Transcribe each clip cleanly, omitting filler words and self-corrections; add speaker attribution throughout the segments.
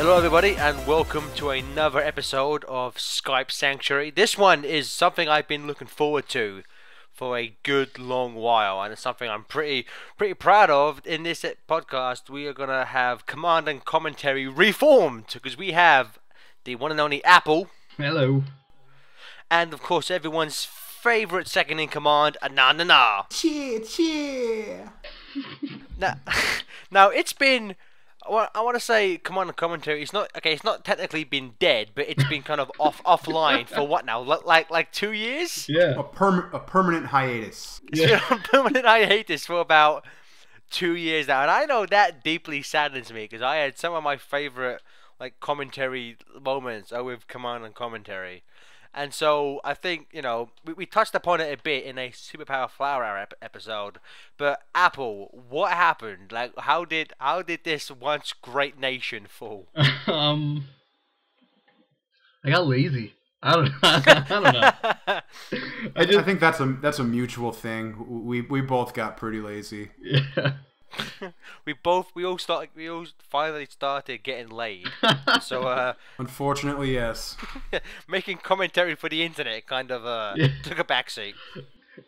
Speaker 1: Hello everybody and welcome to another episode of Skype Sanctuary. This one is something I've been looking forward to for a good long while, and it's something I'm pretty proud of. In this podcast we are going to have Command and Commentary reformed, because we have the one and only Apple.
Speaker 2: Hello.
Speaker 1: And of course everyone's favourite second in command, Anana.
Speaker 3: Cheer.
Speaker 1: Now it's been... I want to say Command and Commentary. It's not okay. It's not technically been dead, but it's been kind of offline for what now? Like 2 years?
Speaker 2: Yeah.
Speaker 3: A permanent hiatus.
Speaker 1: It's been on permanent hiatus for about 2 years now, and I know that deeply saddens me because I had some of my favorite commentary moments with Command and Commentary. And so I think, we touched upon it a bit in a Superpower Flower Hour episode. But Apple, what happened? How did this once great nation fall?
Speaker 2: I got lazy. I don't know.
Speaker 3: I think that's a mutual thing. We both got pretty lazy.
Speaker 2: Yeah.
Speaker 1: we all finally started getting laid. So
Speaker 3: unfortunately, yes.
Speaker 1: Making commentary for the internet kind of took a backseat.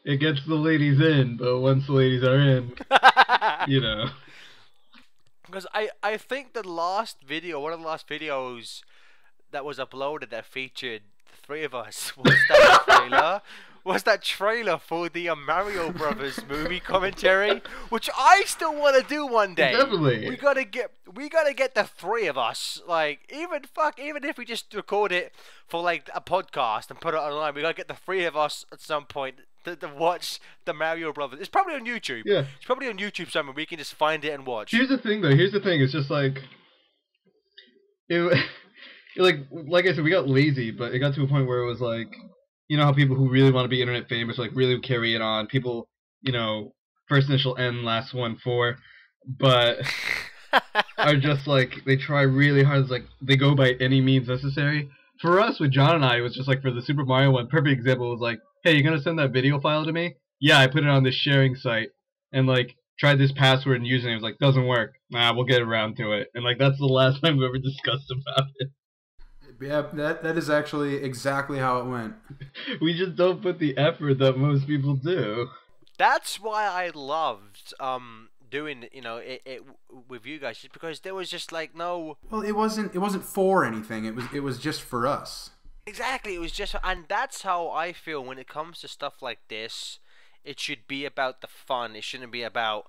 Speaker 2: It gets the ladies in, but once the ladies are in,
Speaker 1: Because I think one of the last videos that was uploaded that featured the three of us was that trailer for the Mario Brothers movie commentary, which I still want to do one day.
Speaker 2: Definitely.
Speaker 1: We gotta get the three of us. Even if we just record it for a podcast and put it online, we gotta get the three of us at some point to watch the Mario Brothers. It's probably on YouTube.
Speaker 2: Yeah.
Speaker 1: It's probably on YouTube somewhere. We can just find it and watch.
Speaker 2: Here's the thing, though. It's just like I said, we got lazy, but it got to a point where it was like, you know how people who really want to be internet famous, really carry it on. People, first initial N, last one 4, but are just they try really hard. It's they go by any means necessary. For us, with John and I, it was just for the Super Mario one, perfect example was hey, you gonna send that video file to me? Yeah, I put it on this sharing site, and tried this password and username. It was doesn't work. Nah, we'll get around to it. And that's the last time we ever discussed about it.
Speaker 3: Yeah, that is actually exactly how it went.
Speaker 2: We just don't put the effort that most people do.
Speaker 1: That's why I loved doing it with you guys, just because there was just no.
Speaker 3: Well, it wasn't for anything. It was just for us.
Speaker 1: Exactly, it was just, and that's how I feel when it comes to stuff like this. It should be about the fun. It shouldn't be about,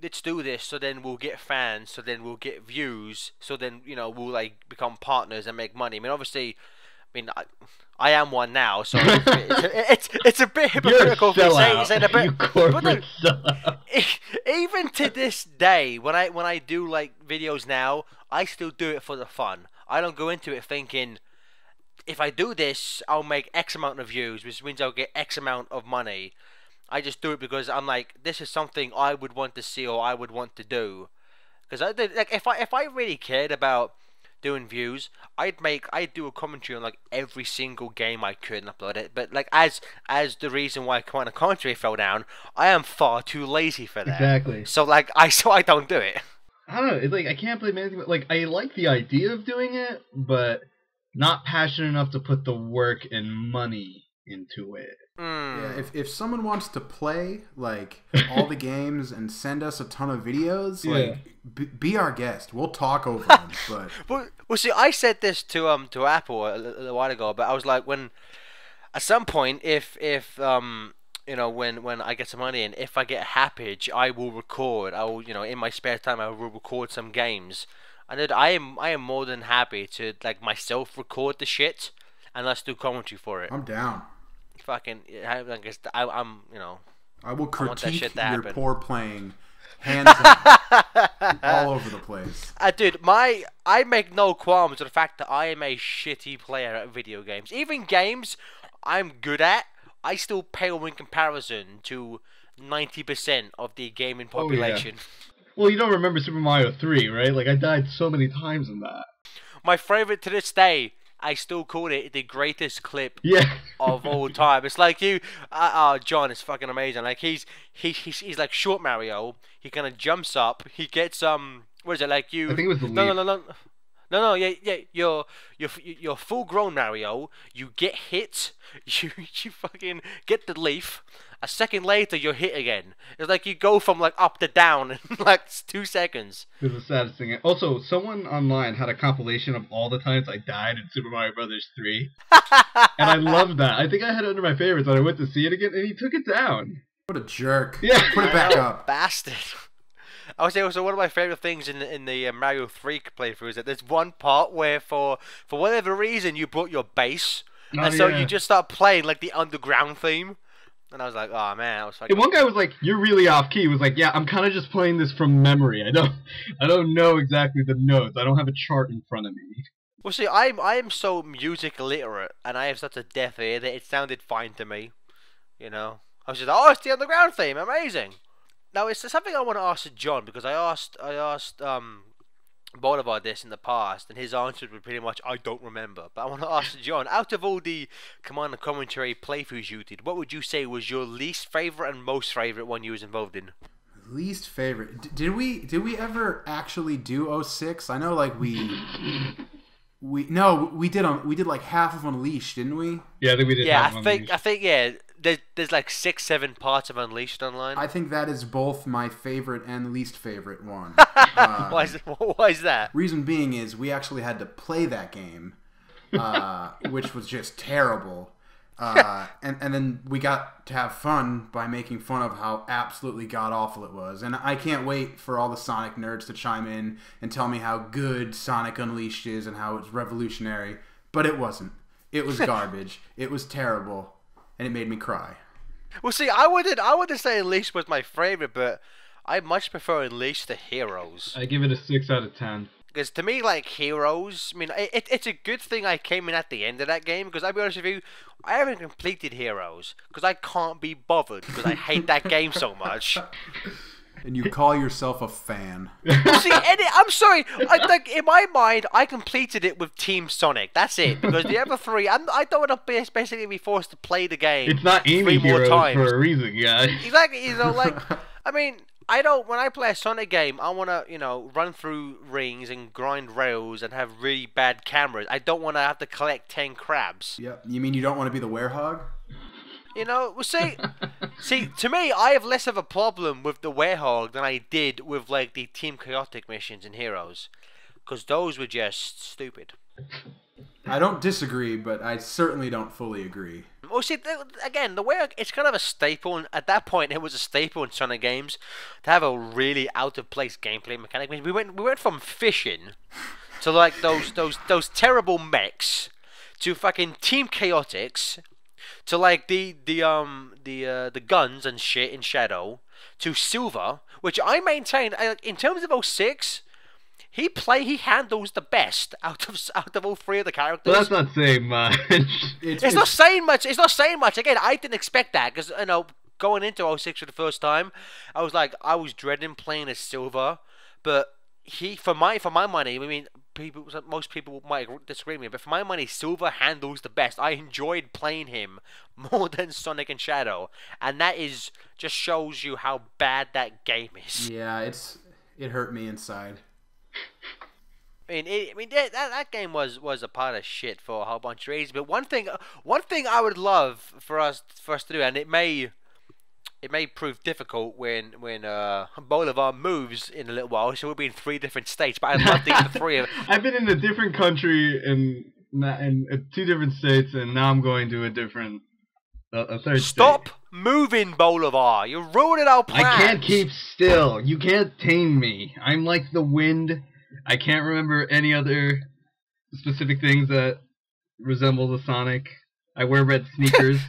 Speaker 1: let's do this so then we'll get fans, so then we'll get views, so then we'll become partners and make money. I mean, obviously, I am one now, so it's a bit hypocritical for saying a bit. But even to this day, when I do videos now, I still do it for the fun. I don't go into it thinking, if I do this, I'll make X amount of views, which means I'll get X amount of money. I just do it because I'm this is something I would want to see or I would want to do. Because if I really cared about doing views, I'd do a commentary on every single game I could and upload it. But as the reason why Command and Commentary fell down, I am far too lazy for that.
Speaker 2: Exactly.
Speaker 1: So I don't do it.
Speaker 2: I don't know. It's I can't blame anything. But I like the idea of doing it, but not passionate enough to put the work and money into it.
Speaker 3: Yeah, if someone wants to play all the games and send us a ton of videos, be our guest. We'll talk over them. But
Speaker 1: well, see, I said this to Apple a while ago, but I was when at some point, if when I get some money and if I get a happage, I will record. I will in my spare time I will record some games. And I am more than happy to myself record the shit and let's do commentary for it.
Speaker 3: I'm down.
Speaker 1: Fucking, I guess I'm
Speaker 3: I will critique your
Speaker 1: happen.
Speaker 3: poor playing, hands on, all over the place.
Speaker 1: Dude, I make no qualms with the fact that I am a shitty player at video games. Even games I'm good at, I still pale in comparison to 90% of the gaming population.
Speaker 2: Oh, yeah. Well, you don't remember Super Mario 3, right? I died so many times in that.
Speaker 1: My favorite to this day, I still call it the greatest clip
Speaker 2: Yeah.
Speaker 1: of all time. It's John is fucking amazing. He's like short Mario. He kind of jumps up. He gets what is it,
Speaker 2: I think it was the leaf.
Speaker 1: No. No, yeah. You're full grown Mario. You get hit. You fucking get the leaf. A second later, you're hit again. It's like you go from like up to down in like 2 seconds.
Speaker 2: It was the saddest thing. Also, someone online had a compilation of all the times I died in Super Mario Brothers 3, and I loved that. I think I had it under my favorites, and I went to see it again, and he took it down.
Speaker 3: What a jerk.
Speaker 2: Yeah.
Speaker 3: Put it back up.
Speaker 1: Bastard. I would say also one of my favorite things in the Mario 3 playthrough is that there's one part where for whatever reason you brought your bass, and so you just start playing like the underground theme. And I was like, oh man, that was fucking...
Speaker 2: And one guy was like, "You're really off key." He was like, "Yeah, I'm kind of just playing this from memory. I don't know exactly the notes. I don't have a chart in front of me."
Speaker 1: Well, see, I am so music illiterate, and I have such a deaf ear that it sounded fine to me. You know, I was just, oh, it's the underground theme, amazing. Now, it's something I want to ask John, because I asked Bolivar this in the past, and his answer was pretty much, I don't remember. But I want to ask John, out of all the Command and Commentary playthroughs you did, what would you say was your least favorite and most favorite one you was involved in?
Speaker 3: Least favorite. Did we ever actually do 06? I know, like we did like half of Unleashed, didn't we?
Speaker 2: Yeah, I think we did.
Speaker 1: Yeah, I think yeah. There's like 6-7 parts of Unleashed online.
Speaker 3: I think that is both my favorite and least favorite one.
Speaker 1: Why is that?
Speaker 3: Reason being is we actually had to play that game, which was just terrible. And then we got to have fun by making fun of how absolutely god-awful it was. And I can't wait for all the Sonic nerds to chime in and tell me how good Sonic Unleashed is and how it's revolutionary. But it wasn't. It was garbage. It was terrible. And it made me cry.
Speaker 1: Well, see, I wouldn't say Unleashed was my favorite, but I much prefer Unleashed to Heroes.
Speaker 2: I give it a 6 out of 10.
Speaker 1: Because to me, like, Heroes, I mean, it's a good thing I came in at the end of that game, because I'll be honest with you, I haven't completed Heroes, because I can't be bothered, because I hate that game so much.
Speaker 3: And you call yourself a fan.
Speaker 1: Well, see, I'm sorry, like, in my mind, I completed it with Team Sonic, that's it, because the other three, I don't want to basically be forced to play the game
Speaker 2: It's not Amy
Speaker 1: 3 more
Speaker 2: Heroes
Speaker 1: times.
Speaker 2: for a reason, guys.
Speaker 1: Exactly, you know, like, I mean... when I play a Sonic game, I want to, you know, run through rings and grind rails and have really bad cameras. I don't want to have to collect 10 crabs.
Speaker 3: Yep. You mean you don't want to be the werehog?
Speaker 1: You know, well, see, to me, I have less of a problem with the werehog than I did with, like, the Team Chaotic missions in Heroes. Because those were just stupid.
Speaker 3: I don't disagree, but I certainly don't fully agree.
Speaker 1: Well, see, again, the way it's kind of a staple, and at that point, it was a staple in Sonic games to have a really out-of-place gameplay mechanic. I mean, we went from fishing to like those terrible mechs to fucking Team Chaotix to like the guns and shit in Shadow to Silver, which I maintain in terms of 06. He handles the best out of all three of the characters.
Speaker 2: Well, that's not saying much.
Speaker 1: It's not saying much. It's not saying much. Again, I didn't expect that because, you know, going into 06 for the first time, I was dreading playing as Silver, but for my money, I mean, most people might disagree with me, but for my money, Silver handles the best. I enjoyed playing him more than Sonic and Shadow, and that just shows you how bad that game is.
Speaker 3: Yeah, it hurt me inside.
Speaker 1: I mean, that game was a pile of shit for a whole bunch of reasons. But one thing I would love for us to do, and it may prove difficult when Bolivar moves in a little while, so we'll be in 3 different states. But I'd love to get the 3 of.
Speaker 2: I've been in a different country in 2 different states, and now I'm going to a different a third
Speaker 1: Stop
Speaker 2: state.
Speaker 1: moving, Bolivar! You're ruining our plans.
Speaker 2: I can't keep still. You can't tame me. I'm like the wind. I can't remember any other specific things that resemble the Sonic. I wear red sneakers.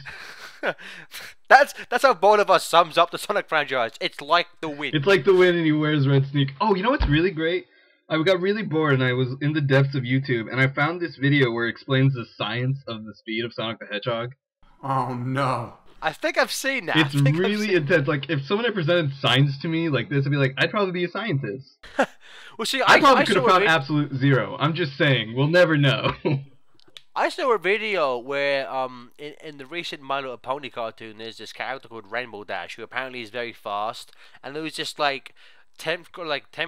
Speaker 1: That's how Bolivar sums up the Sonic franchise. It's like the wind.
Speaker 2: It's like the wind, and he wears red sneakers. Oh, you know what's really great? I got really bored, and I was in the depths of YouTube, and I found this video where it explains the science of the speed of Sonic the Hedgehog.
Speaker 3: Oh no.
Speaker 1: I think I've seen that.
Speaker 2: It's really intense. Like, if someone had presented science to me like this, I'd be like, I'd probably be a scientist.
Speaker 1: Well, see,
Speaker 2: I probably could have found absolute zero. I'm just saying. We'll never know.
Speaker 1: I saw a video where, in the recent My Little Pony cartoon, there's this character called Rainbow Dash, who apparently is very fast, and it was just like, tenth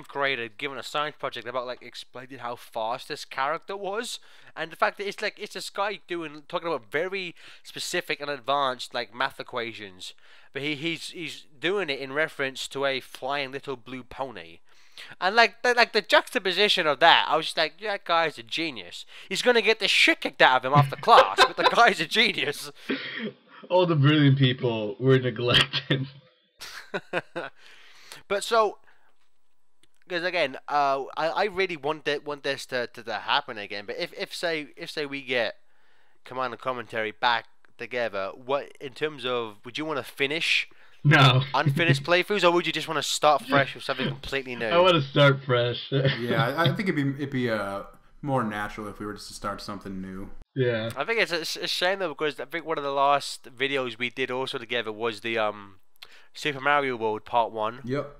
Speaker 1: grader given a science project about like explaining how fast this character was, and the fact that it's this guy talking about very specific and advanced like math equations, but he's doing it in reference to a flying little blue pony. And the juxtaposition of that, I was just like, yeah, that guy's a genius. He's gonna get the shit kicked out of him after class, but the guy's a genius.
Speaker 2: All the brilliant people were neglected.
Speaker 1: But so, because again, I really want this to happen again. But if say we get Command and Commentary back together, what in terms of would you want to finish?
Speaker 2: No.
Speaker 1: Unfinished playthroughs, or would you just want to start fresh with something completely new?
Speaker 2: I want to start fresh.
Speaker 3: Yeah, I think it'd be more natural if we were just to start something new.
Speaker 2: Yeah.
Speaker 1: I think it's a shame though, because I think one of the last videos we did also together was the Super Mario World Part 1.
Speaker 3: Yep.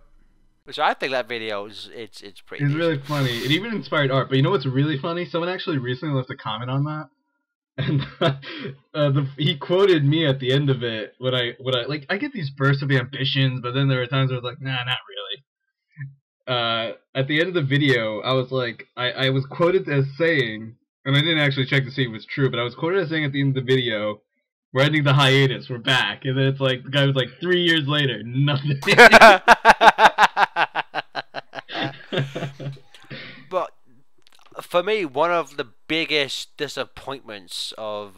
Speaker 1: Which I think that video is it's pretty.
Speaker 2: It's
Speaker 1: decent.
Speaker 2: really funny. It even inspired art. But you know what's really funny? Someone actually recently left a comment on that. And he quoted me at the end of it when I like I get these bursts of ambitions, but then there were times where I was like, nah, not really. At the end of the video, I was like, I was quoted as saying, and I didn't actually check to see if it was true, but I was quoted as saying at the end of the video, we're ending the hiatus, we're back, and then it's like the guy was like 3 years later, nothing.
Speaker 1: But for me, one of the biggest disappointments of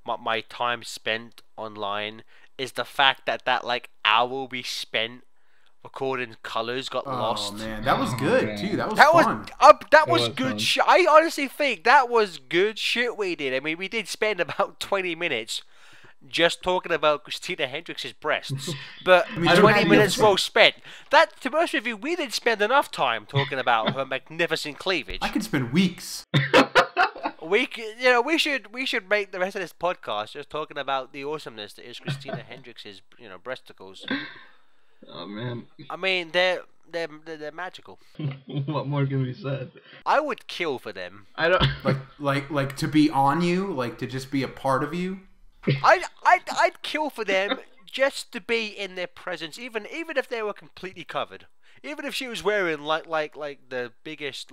Speaker 1: my time spent online is the fact that like hour we spent recording colors got lost.
Speaker 3: Oh man, that was good
Speaker 2: man.
Speaker 3: too. That was
Speaker 1: That
Speaker 3: fun.
Speaker 1: was good
Speaker 2: fun.
Speaker 1: shit. I honestly think that was good shit we did. I mean, we did spend about 20 minutes just talking about Christina Hendricks' breasts, but
Speaker 3: I mean,
Speaker 1: 20
Speaker 3: don't
Speaker 1: minutes
Speaker 3: have-
Speaker 1: well spent. That, to be honest with you, we didn't spend enough time talking about her magnificent cleavage.
Speaker 3: I could spend weeks.
Speaker 1: We should make the rest of this podcast just talking about the awesomeness that is Christina Hendricks' breasticles.
Speaker 2: Oh man.
Speaker 1: I mean, they're magical.
Speaker 2: What more can be said?
Speaker 1: I would kill for them.
Speaker 2: I don't
Speaker 3: Like to be on you, like to just be a part of you.
Speaker 1: I'd kill for them just to be in their presence, even if they were completely covered. Even if she was wearing like the biggest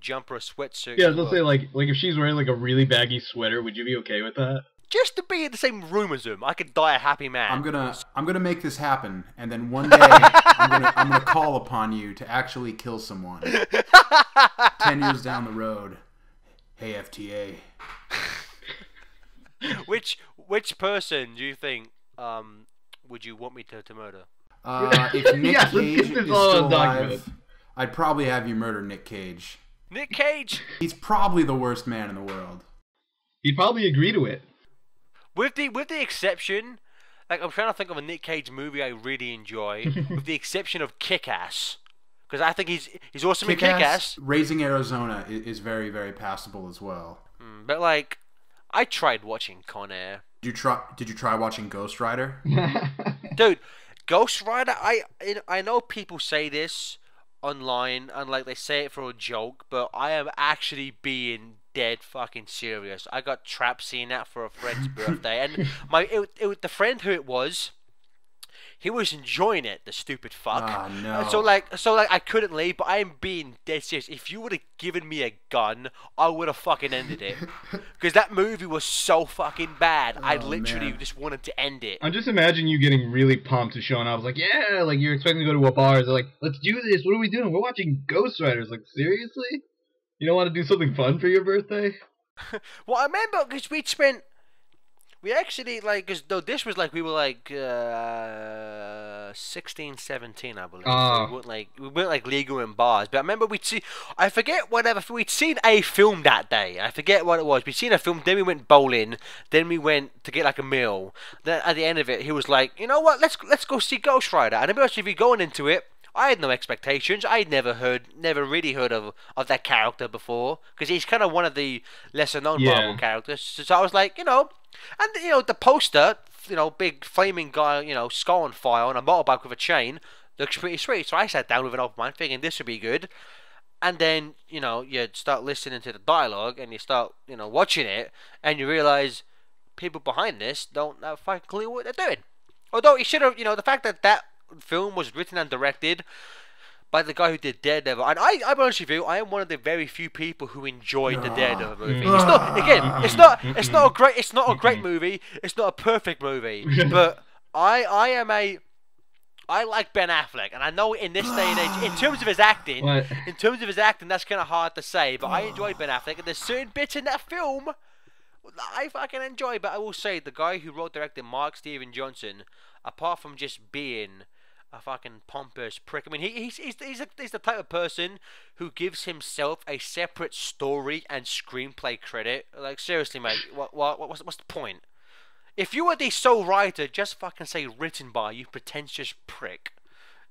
Speaker 1: jumper sweatsuit.
Speaker 2: Yeah, let's say like if she's wearing like a really baggy sweater, would you be okay with that?
Speaker 1: Just to be in the same room as them, I could die a happy man.
Speaker 3: I'm gonna make this happen, and then one day I'm gonna call upon you to actually kill someone. 10 years down the road, hey FTA.
Speaker 1: Which person do you think would you want me to murder?
Speaker 3: If Nick
Speaker 2: Yeah, let's
Speaker 3: Cage
Speaker 2: get
Speaker 3: is
Speaker 2: this all
Speaker 3: still
Speaker 2: on document.
Speaker 3: alive, I'd probably have you murder Nick Cage.
Speaker 1: Nick Cage.
Speaker 3: He's probably the worst man in the world.
Speaker 2: He'd probably agree to it.
Speaker 1: With the exception, like I'm trying to think of a Nick Cage movie I really enjoy, with the exception of Kick-Ass, because I think he's awesome in Kick-Ass.
Speaker 3: Raising Arizona is very, very passable as well.
Speaker 1: But like, I tried watching Con Air.
Speaker 3: Did you try watching Ghost Rider?
Speaker 1: Dude, Ghost Rider, I know people say this online and like they say it for a joke, but I am actually being dead fucking serious. I got trapped seeing that for a friend's birthday, and the friend who it was, he was enjoying it, the stupid fuck.
Speaker 3: Ah, no.
Speaker 1: And so I couldn't leave, but I am being dead serious. If you would have given me a gun, I would have fucking ended it. Because that movie was so fucking bad. I literally
Speaker 3: man.
Speaker 1: just wanted to end it.
Speaker 2: I'm just imagining you getting really pumped and showing up. I was like, yeah, like you're expecting to go to a bar. They're like, let's do this. What are we doing? We're watching Ghost Riders. Like, seriously? You don't want to do something fun for your birthday?
Speaker 1: Well, I remember because we actually, like, cause though this was like, we were like 16, 17, I believe. So we weren't like legal in bars. But I remember I forget whatever, we'd seen a film that day. I forget what it was. We'd seen a film, then we went bowling, then we went to get like a meal. Then at the end of it, he was like, you know what, let's go see Ghost Rider. And to be honest with you, going into it, I had no expectations. I had never really heard of that character before, because he's kind of one of the lesser known Marvel characters. So I was like, and the poster, big flaming guy, skull on fire on a motorbike with a chain, looks pretty sweet. So I sat down with an open mind, thinking this would be good. And then you start listening to the dialogue, and you start watching it, and you realize people behind this don't have fucking clue what they're doing. Although he should have, the fact that film was written and directed by the guy who did Daredevil, and I'm honest with you, I am one of the very few people who enjoyed the Daredevil movie. It's not, again, it's not a great movie. It's not a perfect movie, but I like Ben Affleck, and I know in this day and age, in terms of his acting, that's kind of hard to say. But I enjoyed Ben Affleck, and there's certain bits in that film I fucking enjoy. But I will say, the guy who wrote, directed, Mark Steven Johnson, apart from just being a fucking pompous prick, I mean, he's the type of person who gives himself a separate story and screenplay credit. Like, seriously, mate, what's the point? If you were the sole writer, just fucking say written by, you pretentious prick.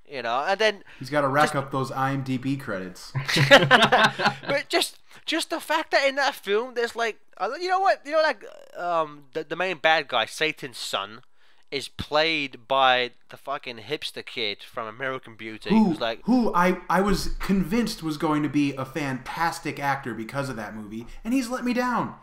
Speaker 1: You know, and then
Speaker 3: he's got to rack up those IMDb credits.
Speaker 1: But just the fact that in that film, there's like, you know what, the main bad guy, Satan's son, is played by the fucking hipster kid from American Beauty. Who
Speaker 3: I was convinced was going to be a fantastic actor because of that movie, and he's let me down.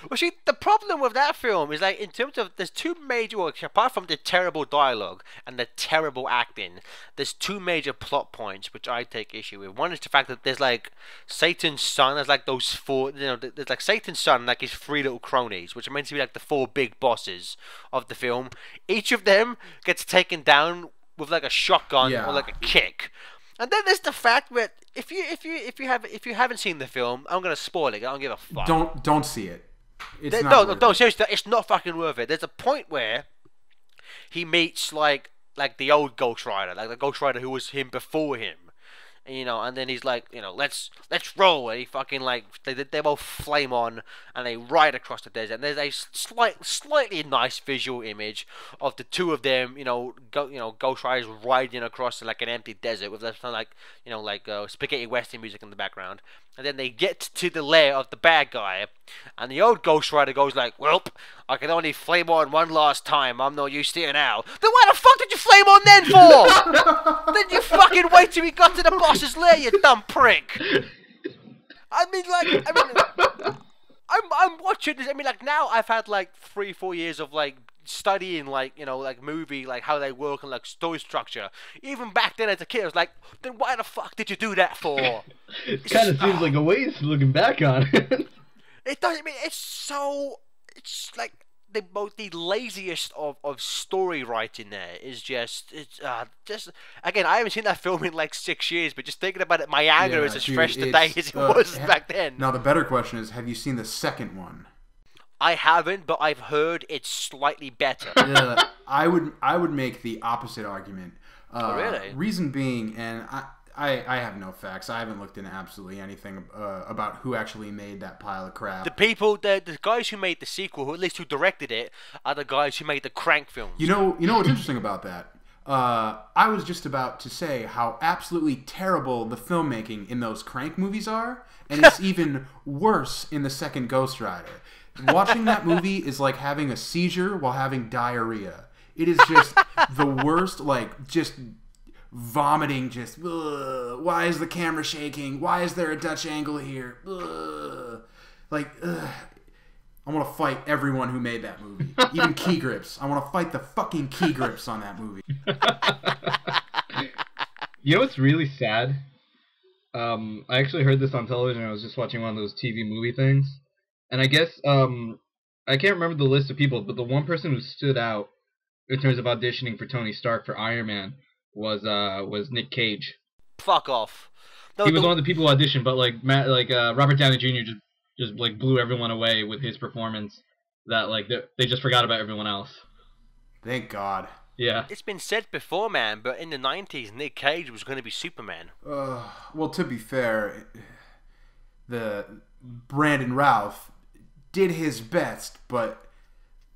Speaker 1: Well, see, the problem with that film is, like, in terms of, there's two major, apart from the terrible dialogue and the terrible acting, there's two major plot points which I take issue with. One is the fact that there's, like, Satan's son, there's, like, those four, there's, like, Satan's son, like, his three little cronies, which are meant to be, like, the four big bosses of the film. Each of them gets taken down with, like, a shotgun or, like, a kick. And then there's the fact that if you haven't seen the film, I'm gonna spoil it. I don't give a fuck.
Speaker 3: Don't see it.
Speaker 1: No, seriously, it's not fucking worth it. There's a point where he meets like the old Ghost Rider, like the Ghost Rider who was him before him. You know, and then he's like, you know, let's roll. And he fucking, like, they both flame on and they ride across the desert. And there's a slightly nice visual image of the two of them, Ghost Riders riding across like an empty desert with spaghetti western music in the background. And then they get to the lair of the bad guy, and the old Ghost Rider goes like, "Welp, I can only flame on one last time. I'm no use here now." Then why the fuck did you flame on then for? Then you fucking wait till we got to the boss's lair, you dumb prick. I'm watching this. I mean, like, now I've had like 3-4 years of like studying, like, movie, like how they work and like story structure. Even back then as a kid, I was like, then why the fuck did you do that for?
Speaker 2: It kind of seems like a waste looking back on it.
Speaker 1: It does. I mean, it's like the laziest of story writing. There is just again, I haven't seen that film in like 6 years, but just thinking about it, my anger is as fresh today as it was back then.
Speaker 3: Now the better question is, have you seen the second one?
Speaker 1: I haven't, but I've heard it's slightly better.
Speaker 3: Yeah, I would make the opposite argument.
Speaker 1: Oh, really?
Speaker 3: Reason being, and I have no facts. I haven't looked into absolutely anything about who actually made that pile of crap.
Speaker 1: The guys who made the sequel, who at least who directed it, are the guys who made the Crank films.
Speaker 3: You know what's interesting about that? I was just about to say how absolutely terrible the filmmaking in those Crank movies are, and it's even worse in the second Ghost Rider. Watching that movie is like having a seizure while having diarrhea. It is just the worst, like, just vomiting, just, ugh, why is the camera shaking? Why is there a Dutch angle here? Ugh. Like, ugh. I want to fight everyone who made that movie. Even Key Grips. I want to fight the fucking Key Grips on that movie.
Speaker 2: You know what's really sad? I actually heard this on television. I was just watching one of those TV movie things. And I guess, I can't remember the list of people, but the one person who stood out in terms of auditioning for Tony Stark for Iron Man was Nick Cage.
Speaker 1: Fuck off.
Speaker 2: No, he was one of the people who auditioned, but Robert Downey Jr. just like blew everyone away with his performance. That like they just forgot about everyone else.
Speaker 3: Thank God.
Speaker 2: Yeah.
Speaker 1: It's been said before, man, but in the 90s, Nick Cage was going to be Superman.
Speaker 3: Well, to be fair, the Brandon Routh did his best, but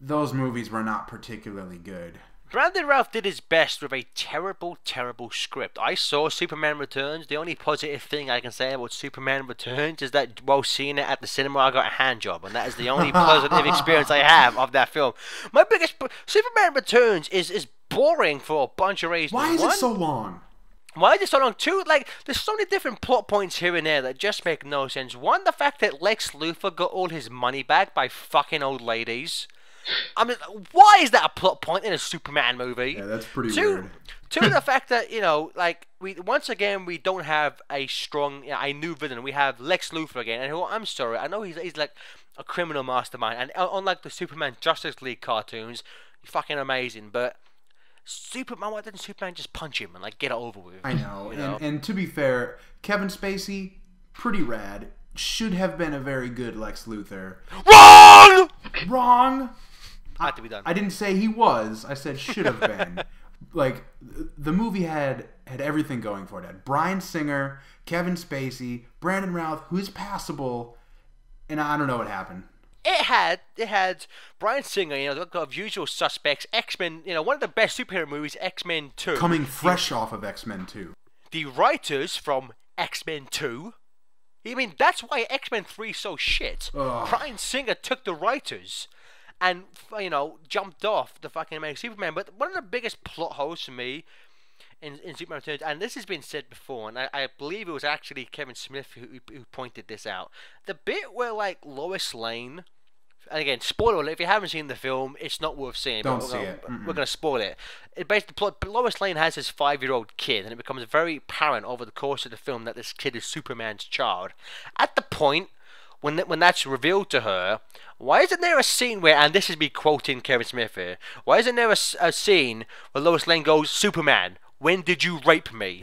Speaker 3: those movies were not particularly good.
Speaker 1: Brandon Routh did his best with a terrible, terrible script. I saw Superman Returns. The only positive thing I can say about Superman Returns is that while seeing it at the cinema, I got a hand job, and that is the only positive experience I have of that film. My biggest... Superman Returns is boring for a bunch of reasons.
Speaker 3: Why is it so long?
Speaker 1: Why is it so long? Two, like, there's so many different plot points here and there that just make no sense. One, the fact that Lex Luthor got all his money back by fucking old ladies. I mean, why is that a plot point in a Superman movie?
Speaker 3: Yeah, that's pretty
Speaker 1: Two,
Speaker 3: weird.
Speaker 1: to the fact that like we once again we don't have a strong, a new villain. We have Lex Luthor again, and I'm sorry, I know he's like a criminal mastermind, and unlike the Superman Justice League cartoons, he's fucking amazing. But Superman, why didn't Superman just punch him and like get it over with?
Speaker 3: I know.
Speaker 1: You know?
Speaker 3: And to be fair, Kevin Spacey, pretty rad. Should have been a very good Lex Luthor.
Speaker 1: Wrong.
Speaker 3: Wrong.
Speaker 1: Had to be done.
Speaker 3: I didn't say he was. I said should have been. Like the movie had everything going for it. It had Bryan Singer, Kevin Spacey, Brandon Routh, who's passable, and I don't know what happened.
Speaker 1: It had Bryan Singer, the usual suspects, X-Men, one of the best superhero movies, X-Men 2.
Speaker 3: Coming fresh off of X-Men 2.
Speaker 1: The writers from X-Men 2. I mean, that's why X-Men 3 is so shit.
Speaker 3: Ugh.
Speaker 1: Bryan Singer took the writers and, jumped off the fucking Amazing Superman. But one of the biggest plot holes for me in Superman Returns, and this has been said before, and I believe it was actually Kevin Smith who pointed this out. The bit where, like, Lois Lane... And again, spoiler alert, if you haven't seen the film, it's not worth seeing.
Speaker 3: Don't see it.
Speaker 1: We're going to spoil it. It basically, plot, Lois Lane has his 5-year-old kid, and it becomes very apparent over the course of the film that this kid is Superman's child. At the point when that's revealed to her, why isn't there a scene where, and this is me quoting Kevin Smith here, why isn't there a scene where Lois Lane goes, Superman, when did you rape me?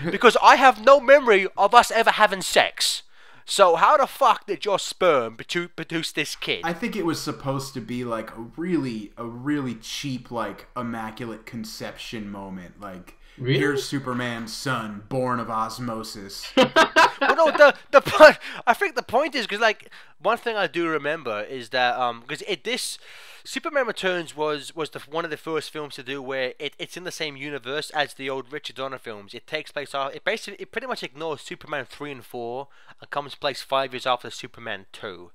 Speaker 1: Because I have no memory of us ever having sex. So how the fuck did your sperm produce this kid?
Speaker 3: I think it was supposed to be like a really cheap, like, immaculate conception moment. Like,
Speaker 2: Really?
Speaker 3: here's Superman's son, born of osmosis.
Speaker 1: Well, no, the point. I think the point is because, like, one thing I do remember is that because this Superman Returns was one of the first films to do where it's in the same universe as the old Richard Donner films. It takes place it pretty much ignores Superman 3 and 4 and comes place 5 years after Superman 2.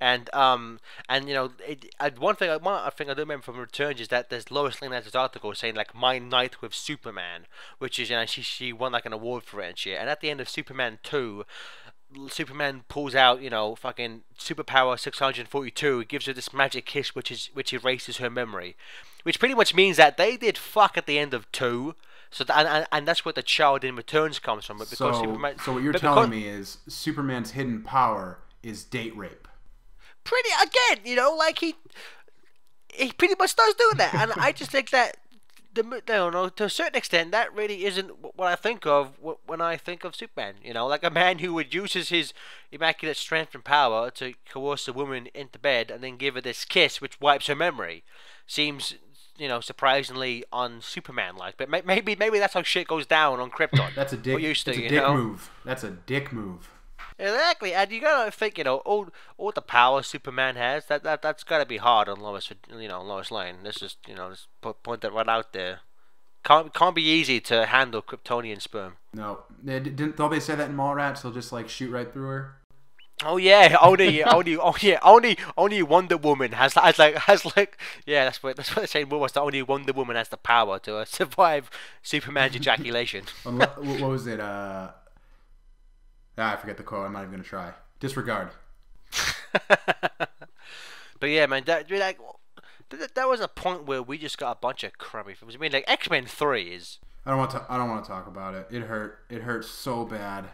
Speaker 1: And one thing I do remember from Returns is that there's Lois Lane has this article saying like my night with Superman, which is she won like an award for it and shit. And at the end of Superman 2, Superman pulls out fucking superpower 642, gives her this magic kiss which erases her memory, which pretty much means that they did fuck at the end of 2. So and that's where the child in Returns comes from. But because Superman,
Speaker 3: so what you're telling me is Superman's hidden power is date rape.
Speaker 1: Pretty again, like he pretty much does do that, and I just think that to a certain extent that really isn't what I think of when I think of Superman. Like a man who would use his immaculate strength and power to coerce a woman into bed and then give her this kiss which wipes her memory. Seems surprisingly un-Superman-like, but maybe that's how shit goes down on Krypton.
Speaker 3: That's a dick.
Speaker 1: Used to,
Speaker 3: it's a dick move. That's a dick move.
Speaker 1: Exactly, and you gotta think, all the power Superman has, that's gotta be hard on Lois Lane. This is, just point that right out there. Can't be easy to handle Kryptonian sperm.
Speaker 3: No, don't they say that in Mallrats? They'll just like shoot right through her.
Speaker 1: Oh yeah, only Wonder Woman has like yeah, that's what they're saying. The only Wonder Woman has the power to survive Superman's ejaculation.
Speaker 3: What was it? I forget the quote. I'm not even gonna try. Disregard.
Speaker 1: But yeah, man, that was a point where we just got a bunch of crummy films. I mean, like X-Men 3 is.
Speaker 3: I don't want to talk about it. It hurt. It hurt so bad.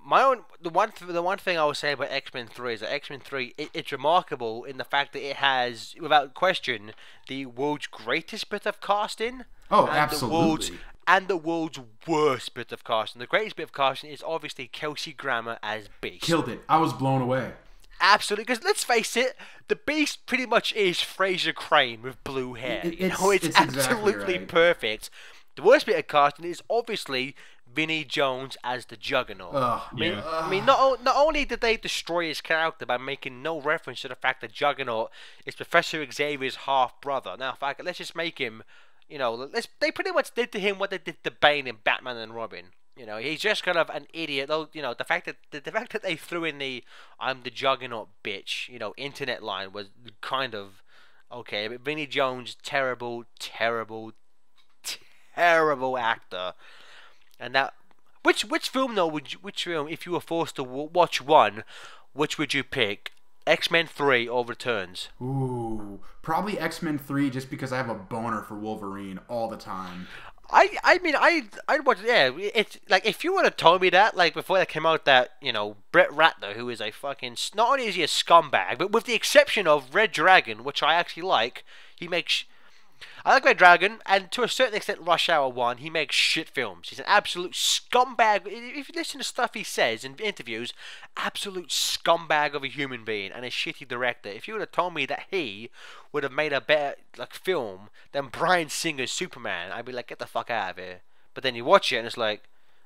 Speaker 1: The one thing I would say about X-Men 3 is that X-Men 3 it's remarkable in the fact that it has, without question, the world's greatest bit of casting.
Speaker 3: Oh, absolutely.
Speaker 1: The world's worst bit of casting. The greatest bit of casting is obviously Kelsey Grammer as Beast.
Speaker 3: Killed it. I was blown away.
Speaker 1: Absolutely, because let's face it, the Beast pretty much is Fraser Crane with blue hair. It's absolutely
Speaker 3: exactly right.
Speaker 1: Perfect. The worst bit of casting is obviously Vinnie Jones as the Juggernaut. I mean, not only did they destroy his character by making no reference to the fact that Juggernaut is Professor Xavier's half brother. Now, let's just make him. They pretty much did to him what they did to Bane in Batman and Robin. He's just kind of an idiot. Though, the fact that they threw in the "I'm the Juggernaut, bitch," internet line was kind of okay. But Vinnie Jones, terrible actor. And that, which film though? Which film, if you were forced to watch one, which would you pick? X-Men 3 or Returns?
Speaker 3: Ooh, probably X-Men 3 just because I have a boner for Wolverine all the time.
Speaker 1: I mean, I'd watch, yeah, it's, like, if you would have told me that, like, before that came out, that, you know, Brett Ratner, who is a fucking, not only is he a scumbag, but with the exception of Red Dragon, which I actually like, he makes, I like Red Dragon, and to a certain extent Rush Hour 1, he makes shit films. He's an absolute scumbag. If you listen to stuff he says in interviews, absolute scumbag of a human being, and a shitty director. If you would have told me that he would have made a better, like, film than Bryan Singer's Superman, I'd be like, get the fuck out of here. But then you watch it and it's like,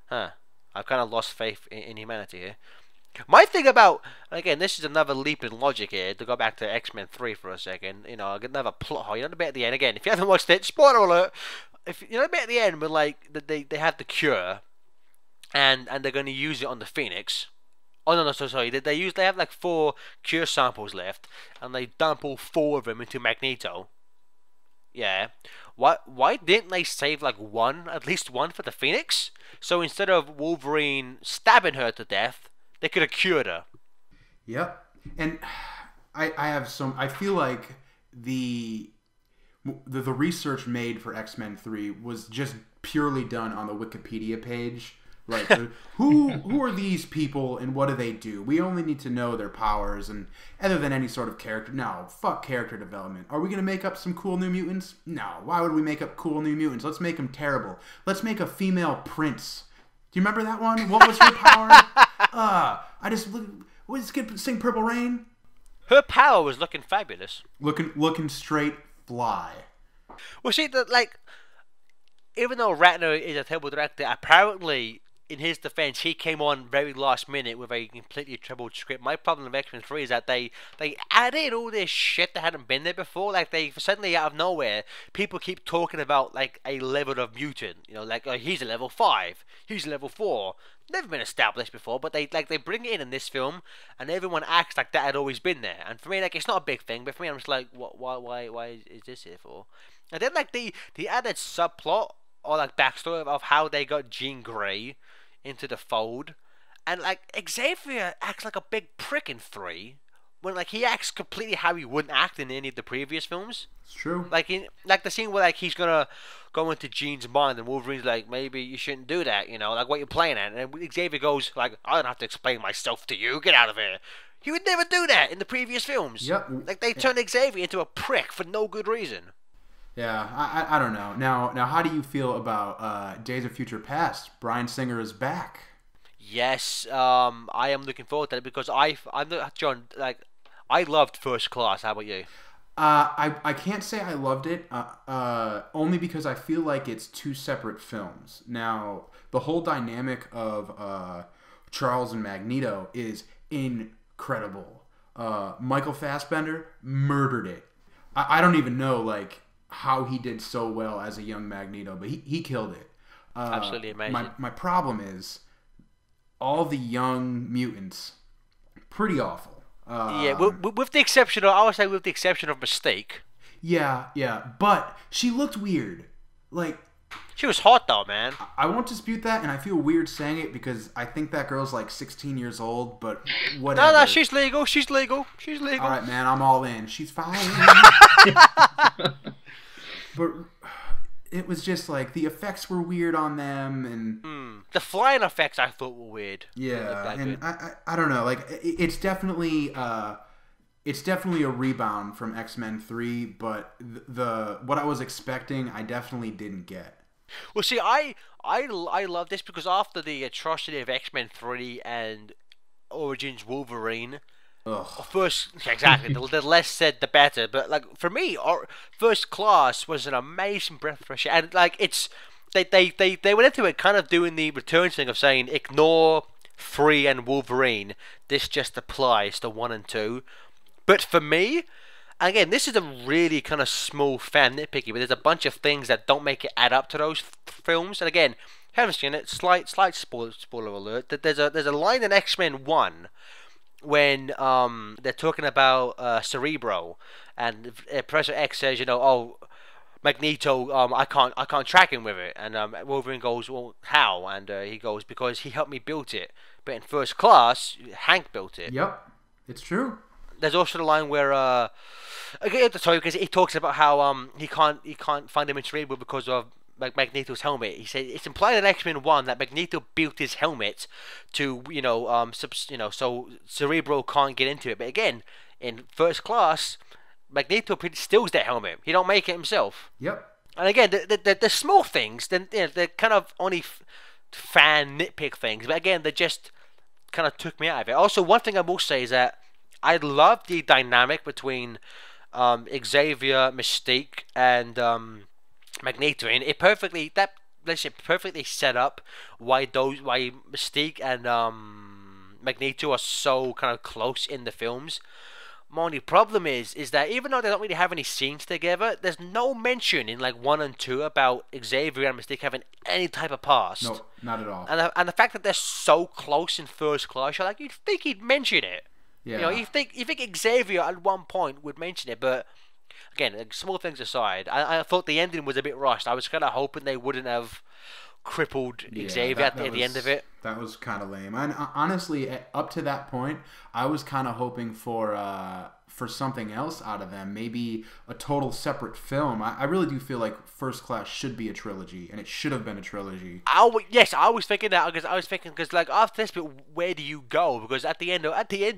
Speaker 1: huh, I've kind of lost faith in humanity here. My thing about, again, this is another leap in logic here, to go back to X-Men 3 for a second, you know, another plot hole. You know the bit at the end, again, if you haven't watched it, spoiler alert, if you know the bit at the end when, like, they have the cure, and they're going to use it on the Phoenix. Oh, no, sorry, they have like 4 cure samples left, and they dump all 4 of them into Magneto. Yeah. Why didn't they save, like, one, at least one for the Phoenix? So instead of Wolverine stabbing her to death, they could have cured her.
Speaker 3: Yep. And I have some. I feel like the research made for X-Men 3 was just purely done on the Wikipedia page. Like, who are these people and what do they do? We only need to know their powers, and other than any sort of character. No, fuck character development. Are we going to make up some cool New Mutants? No. Why would we make up cool New Mutants? Let's make them terrible. Let's make a female prince. Do you remember that one? What was her power? Let's sing Purple Rain.
Speaker 1: Her power was looking fabulous.
Speaker 3: Looking straight fly.
Speaker 1: Well, see, like, even though Ratner is a terrible director, apparently, in his defense, he came on very last minute with a completely troubled script. My problem with X-Men 3 is that they added all this shit that hadn't been there before. Like, they suddenly, out of nowhere, people keep talking about, like, a level of mutant. You know, like, he's a level 5, he's a level 4. Never been established before, but they bring it in this film, and everyone acts like that had always been there. And for me, like, it's not a big thing, but for me, I'm just like, why is this here for? And then, like, the added subplot, or, like, backstory of how they got Jean Grey into the fold, and, like, Xavier acts like a big prick in 3, when, like, he acts completely how he wouldn't act in any of the previous films.
Speaker 3: It's true.
Speaker 1: Like, like the scene where, like, he's gonna go into Jean's mind, and Wolverine's like, maybe you shouldn't do that, you know, like, what you're playing at, and Xavier goes, like, I don't have to explain myself to you, get out of here. He would never do that in the previous films.
Speaker 3: Yep.
Speaker 1: Like, they turned Xavier into a prick for no good reason.
Speaker 3: Yeah, I don't know. Now, how do you feel about Days of Future Past? Bryan Singer is back.
Speaker 1: Yes, I am looking forward to it because John, like, I loved First Class. How about you?
Speaker 3: I can't say I loved it, only because I feel like it's 2 separate films. Now, the whole dynamic of Charles and Magneto is incredible. Michael Fassbender murdered it. I don't even know, like, how he did so well as a young Magneto, but he killed it.
Speaker 1: Absolutely amazing.
Speaker 3: My problem is all the young mutants, pretty awful.
Speaker 1: Yeah, with the exception of, I would say, with the exception of Mystique.
Speaker 3: Yeah, but she looked weird. Like,
Speaker 1: she was hot though, man.
Speaker 3: I won't dispute that, and I feel weird saying it because I think that girl's like 16 years old, but whatever.
Speaker 1: No, she's legal. She's legal. All
Speaker 3: right, man, I'm all in. She's fine. But it was just like the effects were weird on them, and
Speaker 1: the flying effects I thought were weird.
Speaker 3: Yeah, and I don't know. Like, it's definitely a rebound from X-Men 3, but the what I was expecting, I definitely didn't get.
Speaker 1: Well, see, I love this because after the atrocity of X-Men 3 and Origins Wolverine, exactly. The less said, the better. But, like, for me, First Class was an amazing breath of fresh air, and, like, it's they went into it kind of doing the return thing of saying ignore 3 and Wolverine. This just applies to 1 and 2. But for me, again, this is a really kind of small fan nitpicky, but there's a bunch of things that don't make it add up to those films. And again, haven't seen it. Slight spoiler alert. That there's a line in X-Men 1. When they're talking about Cerebro, and Professor X says, you know, oh, Magneto, I can't track him with it, and Wolverine goes, well, how? And he goes, because he helped me build it. But in First Class, Hank built it.
Speaker 3: Yep, it's true.
Speaker 1: There's also the line where okay, sorry, because he talks about how he can't find him in Cerebro because of Magneto's helmet. He said it's implied in X-Men 1 that Magneto built his helmet to so Cerebro can't get into it. But again, in First Class, Magneto steals that helmet. He don't make it himself.
Speaker 3: Yep.
Speaker 1: And again, the small things, then they're kind of only fan nitpick things. But again, they just kind of took me out of it. Also, one thing I will say is that I love the dynamic between Xavier, Mystique, and Magneto, and it perfectly perfectly set up why Mystique and Magneto are so kind of close in the films. My only problem is that even though they don't really have any scenes together, there's no mention in like 1 and 2 about Xavier and Mystique having any type of past.
Speaker 3: No, not at all.
Speaker 1: And the fact that they're so close in First Class, you're like, you'd think he'd mention it.
Speaker 3: Yeah.
Speaker 1: You know, you think Xavier at one point would mention it, but again, small things aside, I thought the ending was a bit rushed. I was kind of hoping they wouldn't have crippled Xavier at the end of it.
Speaker 3: That was kind of lame. And honestly, up to that point, I was kind of hoping for something else out of them. Maybe a total separate film. I really do feel like First Class should be a trilogy, and it should have been a trilogy.
Speaker 1: Yes, I was thinking that because like after this, but where do you go? Because at the end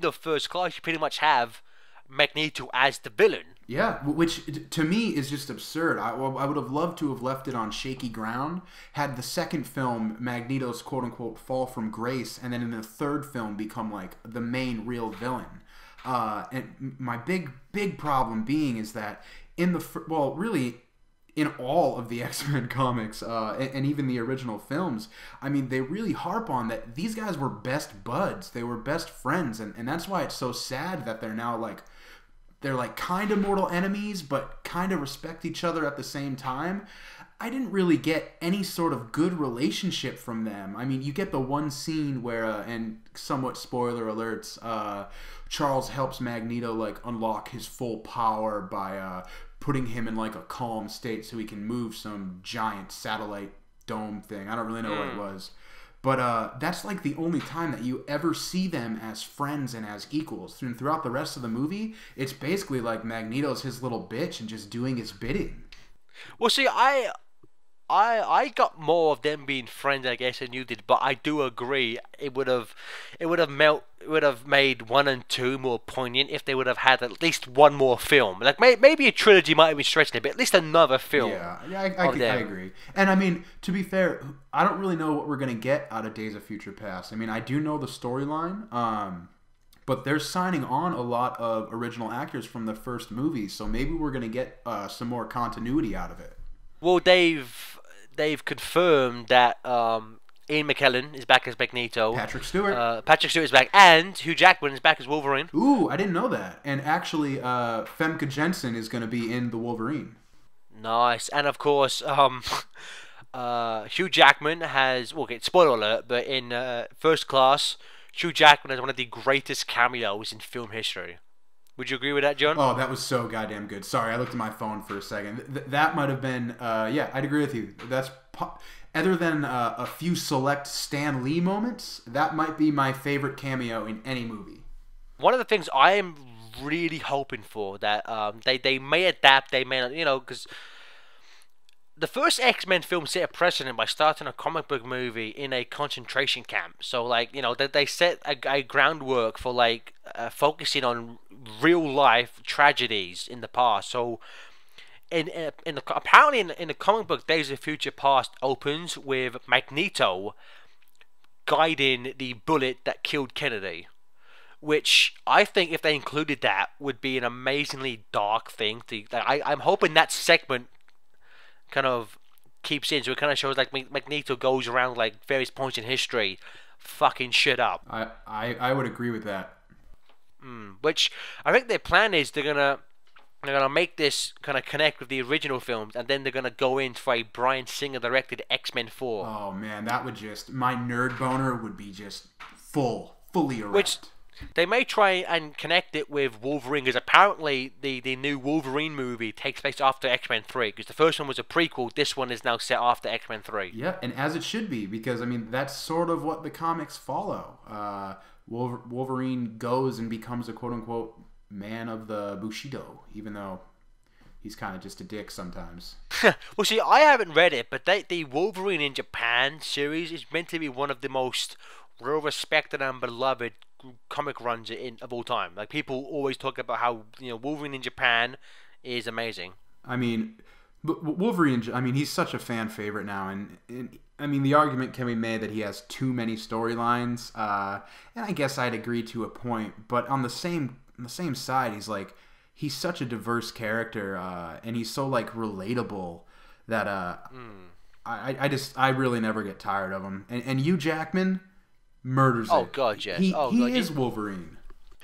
Speaker 1: of First Class, you pretty much have Magneto as the villain.
Speaker 3: Yeah, which to me is just absurd. I would have loved to have left it on shaky ground, had the second film, Magneto's quote-unquote fall from grace, and then in the third film become like the main real villain. And my big problem being is that in all of the X-Men comics, and even the original films, I mean, they really harp on that these guys were best buds. They were best friends, and that's why it's so sad that they're now like, they're like kind of mortal enemies, but kind of respect each other at the same time. I didn't really get any sort of good relationship from them. I mean, you get the one scene where, and somewhat spoiler alerts, Charles helps Magneto like unlock his full power by putting him in like a calm state so he can move some giant satellite dome thing. I don't really know what it was. But that's like the only time that you ever see them as friends and as equals. And throughout the rest of the movie, it's basically like Magneto's his little bitch and just doing his bidding.
Speaker 1: Well, see, I got more of them being friends, I guess, than you did. But I do agree, it would have made 1 and 2 more poignant if they would have had at least one more film. Like maybe a trilogy might have been stretching it, but at least another film.
Speaker 3: Yeah, I agree. And I mean, to be fair, I don't really know what we're gonna get out of Days of Future Past. I mean, I do know the storyline, but they're signing on a lot of original actors from the first movie, so maybe we're gonna get some more continuity out of it.
Speaker 1: Well, they've confirmed that Ian McKellen is back as Magneto.
Speaker 3: Patrick Stewart.
Speaker 1: Patrick Stewart is back, and Hugh Jackman is back as Wolverine.
Speaker 3: Ooh, I didn't know that. And actually, Femke Jensen is going to be in the Wolverine.
Speaker 1: Nice, and of course, Hugh Jackman has. Well, okay, spoiler alert, but in First Class, Hugh Jackman has one of the greatest cameos in film history. Would you agree with that, John?
Speaker 3: Oh, that was so goddamn good. Sorry, I looked at my phone for a second. That might have been, yeah, I'd agree with you. That's other than a few select Stan Lee moments, that might be my favorite cameo in any movie.
Speaker 1: One of the things I am really hoping for that they may adapt, they may not, because the first X-Men film set a precedent by starting a comic book movie in a concentration camp. So, like, they set a groundwork for, like, focusing on real-life tragedies in the past. So, apparently in the comic book, Days of Future Past opens with Magneto guiding the bullet that killed Kennedy. Which, I think if they included that, would be an amazingly dark thing. I'm hoping that segment kind of keeps in, so it kind of shows like Magneto goes around like various points in history fucking shit up.
Speaker 3: I would agree with that.
Speaker 1: Which I think their plan is they're gonna make this kind of connect with the original films, and then they're gonna go in for a Bryan Singer directed X-Men 4.
Speaker 3: Oh man, that would just, my nerd boner would be just fully erect.
Speaker 1: Which they may try and connect it with Wolverine, because apparently the new Wolverine movie takes place after X-Men 3, because the first one was a prequel, this one is now set after X-Men 3.
Speaker 3: Yeah, and as it should be, because, I mean, that's sort of what the comics follow. Wolverine goes and becomes a quote-unquote man of the Bushido, even though he's kind of just a dick sometimes.
Speaker 1: Well, see, I haven't read it, but the Wolverine in Japan series is meant to be one of the most well-respected and beloved comic runs of all time. Like, people always talk about how, Wolverine in Japan is amazing.
Speaker 3: I mean, Wolverine, I mean, he's such a fan favorite now, and I mean, the argument can be made that he has too many storylines, and I guess I'd agree to a point, but on the same side, he's such a diverse character, and he's so, like, relatable that I really never get tired of him. And Hugh Jackman murders it.
Speaker 1: Oh God, yes.
Speaker 3: He
Speaker 1: God,
Speaker 3: is Wolverine.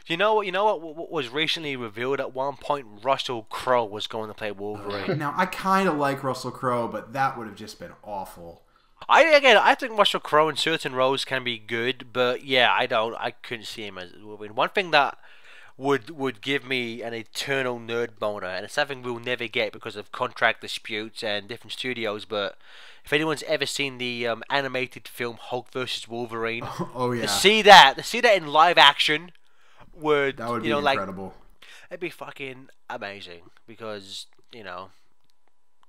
Speaker 1: You know what was recently revealed at one point? Russell Crowe was going to play Wolverine.
Speaker 3: Now, I kind of like Russell Crowe, but that would have just been awful.
Speaker 1: I think Russell Crowe in certain roles can be good, but yeah, I couldn't see him as Wolverine. One thing that would give me an eternal nerd boner, and it's something we'll never get because of contract disputes and different studios, but if anyone's ever seen the animated film Hulk vs. Wolverine,
Speaker 3: oh yeah,
Speaker 1: to see that in live action would
Speaker 3: be incredible.
Speaker 1: Like, it'd be fucking amazing because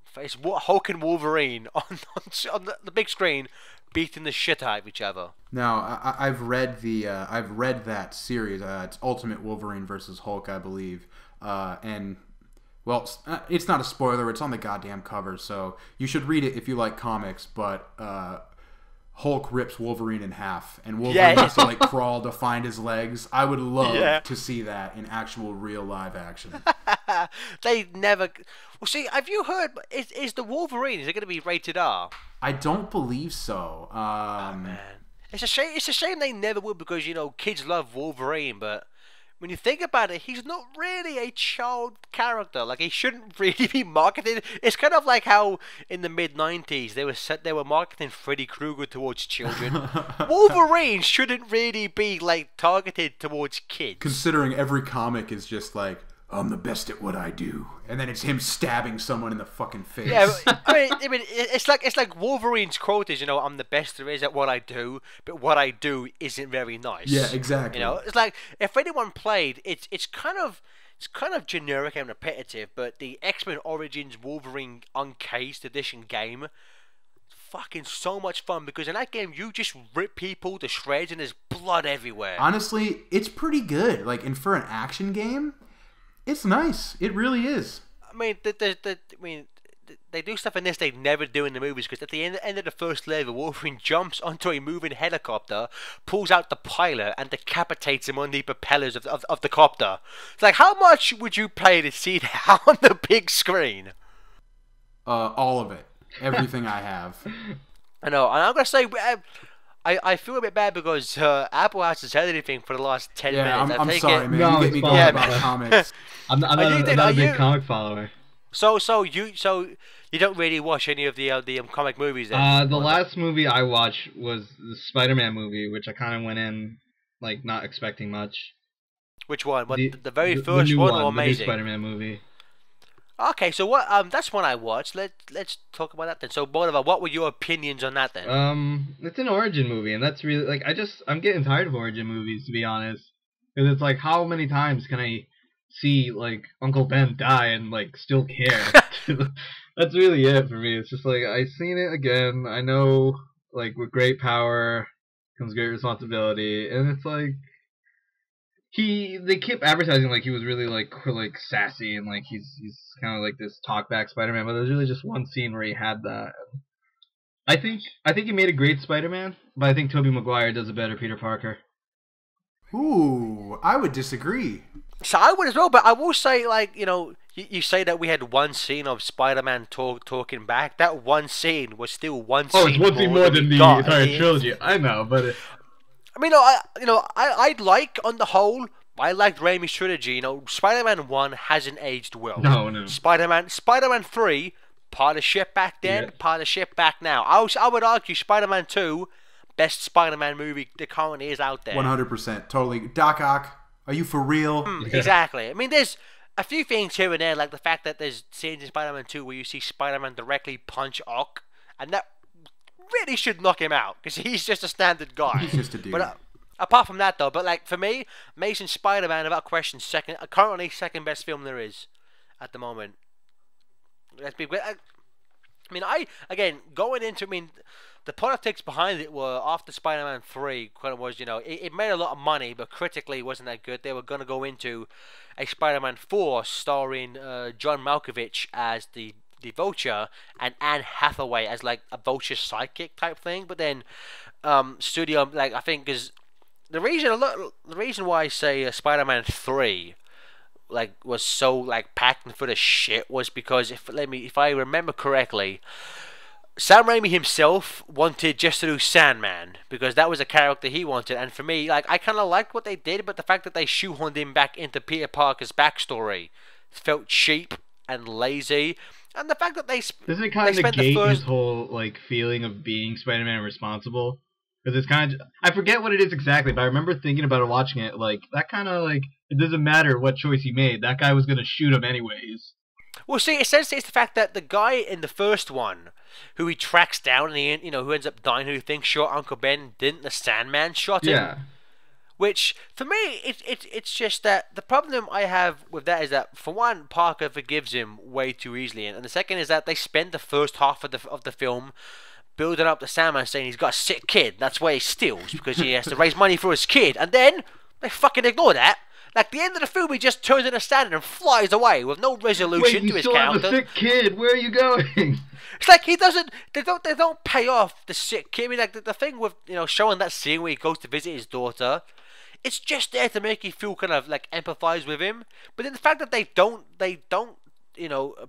Speaker 1: face Hulk and Wolverine on the big screen beating the shit out of each other.
Speaker 3: Now, I've read that series. It's Ultimate Wolverine versus Hulk, I believe. And well, it's not a spoiler. It's on the goddamn cover, so you should read it if you like comics. But Hulk rips Wolverine in half, and Wolverine has to like crawl to find his legs. I would love to see that in actual real live action.
Speaker 1: They never. Well, see, have you heard? Is the Wolverine? Is it going to be rated R?
Speaker 3: I don't believe so.
Speaker 1: Oh man, it's a shame. It's a shame they never would because kids love Wolverine, but when you think about it, he's not really a child character. Like, he shouldn't really be marketed. It's kind of like how in the mid-90s they were marketing Freddy Krueger towards children. Wolverine shouldn't really be like targeted towards kids.
Speaker 3: Considering every comic is just like, I'm the best at what I do, and then it's him stabbing someone in the fucking face.
Speaker 1: Yeah, I mean, it's like Wolverine's quote is, I'm the best there is at what I do, but what I do isn't very nice.
Speaker 3: Yeah, exactly.
Speaker 1: It's like if anyone played, it's kind of generic and repetitive, but the X-Men Origins Wolverine Uncased Edition game, fucking so much fun because in that game you just rip people to shreds and there's blood everywhere.
Speaker 3: Honestly, it's pretty good. Like, and for an action game, it's nice. It really is.
Speaker 1: I mean, they do stuff in this they never do in the movies because at the end of the first level, Wolverine jumps onto a moving helicopter, pulls out the pilot, and decapitates him on the propellers of the copter. It's like, how much would you pay to see that on the big screen?
Speaker 3: All of it. Everything I have.
Speaker 1: I know, and I'm going to say... I feel a bit bad because Apple hasn't said anything for the last 10 minutes.
Speaker 3: I'm sorry, man.
Speaker 2: No,
Speaker 3: you get me going about comics.
Speaker 2: I'm not a big comic follower.
Speaker 1: So you don't really watch any of the comic movies then?
Speaker 2: The last movie I watched was the Spider-Man movie, which I kind of went in like not expecting much.
Speaker 1: Which one? The very first one or Amazing?
Speaker 2: The new Spider-Man movie.
Speaker 1: Okay, so what? That's one I watched. Let's talk about that then. So, Bolivar, what were your opinions on that then?
Speaker 2: It's an origin movie, and that's really like I'm getting tired of origin movies, to be honest, because it's like, how many times can I see like Uncle Ben die and like still care? That's really it for me. It's just like, I've seen it again. I know, like, with great power comes great responsibility, and it's like. They keep advertising like he was really like sassy and like he's kind of like this talkback Spider-Man, but there's really just one scene where he had that. I think he made a great Spider-Man, but I think Tobey Maguire does a better Peter Parker.
Speaker 3: Ooh, I would disagree.
Speaker 1: So I would as well, but I will say, like, you say that we had one scene of Spider-Man talking back. That one scene was still one scene.
Speaker 2: Oh, it's one scene more than the entire trilogy. I know, but.
Speaker 1: I mean, I like, on the whole, I liked Raimi's trilogy. Spider-Man 1 hasn't aged well.
Speaker 2: No.
Speaker 1: Spider-Man 3, part of shit back then, part of shit back now. I would argue Spider-Man 2, best Spider-Man movie that currently is out there.
Speaker 3: 100%. Totally. Doc Ock, are you for real?
Speaker 1: Exactly. I mean, there's a few things here and there, like the fact that there's scenes in Spider-Man 2 where you see Spider-Man directly punch Ock, and that really should knock him out because he's just a standard guy.
Speaker 3: He's just a dude.
Speaker 1: Apart from that, though, but like for me, Amazing Spider-Man, without question, currently second best film there is at the moment. Let's be. I mean, again going into. I mean, the politics behind it were after Spider-Man 3 kind of was, it made a lot of money, but critically it wasn't that good. They were going to go into a Spider-Man 4 starring John Malkovich as the Vulture and Anne Hathaway as like a Vulture sidekick type thing. But then studio, like, I think is the reason why I say Spider-Man 3 like was so like packed and full of shit was because if I remember correctly, Sam Raimi himself wanted just to do Sandman because that was a character he wanted, and for me, like, I kind of liked what they did, but the fact that they shoehorned him back into Peter Parker's backstory felt cheap and lazy, and the fact that
Speaker 2: does it kind of negate his whole like feeling of being Spider-Man responsible? Because it's kind of, I forget what it is exactly, but I remember thinking about it, watching it, like that kind of like it doesn't matter what choice he made, that guy was gonna shoot him anyways.
Speaker 1: Well, see, essentially, it's the fact that the guy in the first one, who he tracks down, and who ends up dying, who thinks shot Uncle Ben, didn't the Sandman shot him?
Speaker 2: Yeah.
Speaker 1: Which, for me, it's just that the problem I have with that is that, for one, Parker forgives him way too easily, and the second is that they spend the first half of the film building up the Sandman, saying he's got a sick kid, that's why he steals, because he has to raise money for his kid, and then they fucking ignore that. Like, the end of the film, he just turns into Sandman and flies away with no resolution to his character.
Speaker 2: Wait, you still have a sick kid. Where are you going?
Speaker 1: It's like he doesn't. They don't pay off the sick kid. I mean, like the thing with showing that scene where he goes to visit his daughter, it's just there to make you feel kind of like empathize with him. But then the fact that they don't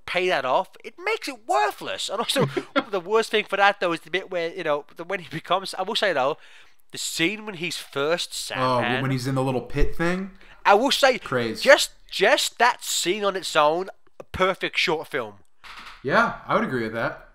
Speaker 1: pay that off, it makes it worthless. And also, the worst thing for that though is the bit where when he becomes. I will say though, the scene when he's first Sandman.
Speaker 3: Oh, when he's in the little pit thing.
Speaker 1: I will say,
Speaker 3: crazy.
Speaker 1: Just that scene on its own, a perfect short film.
Speaker 3: Yeah, I would agree with that.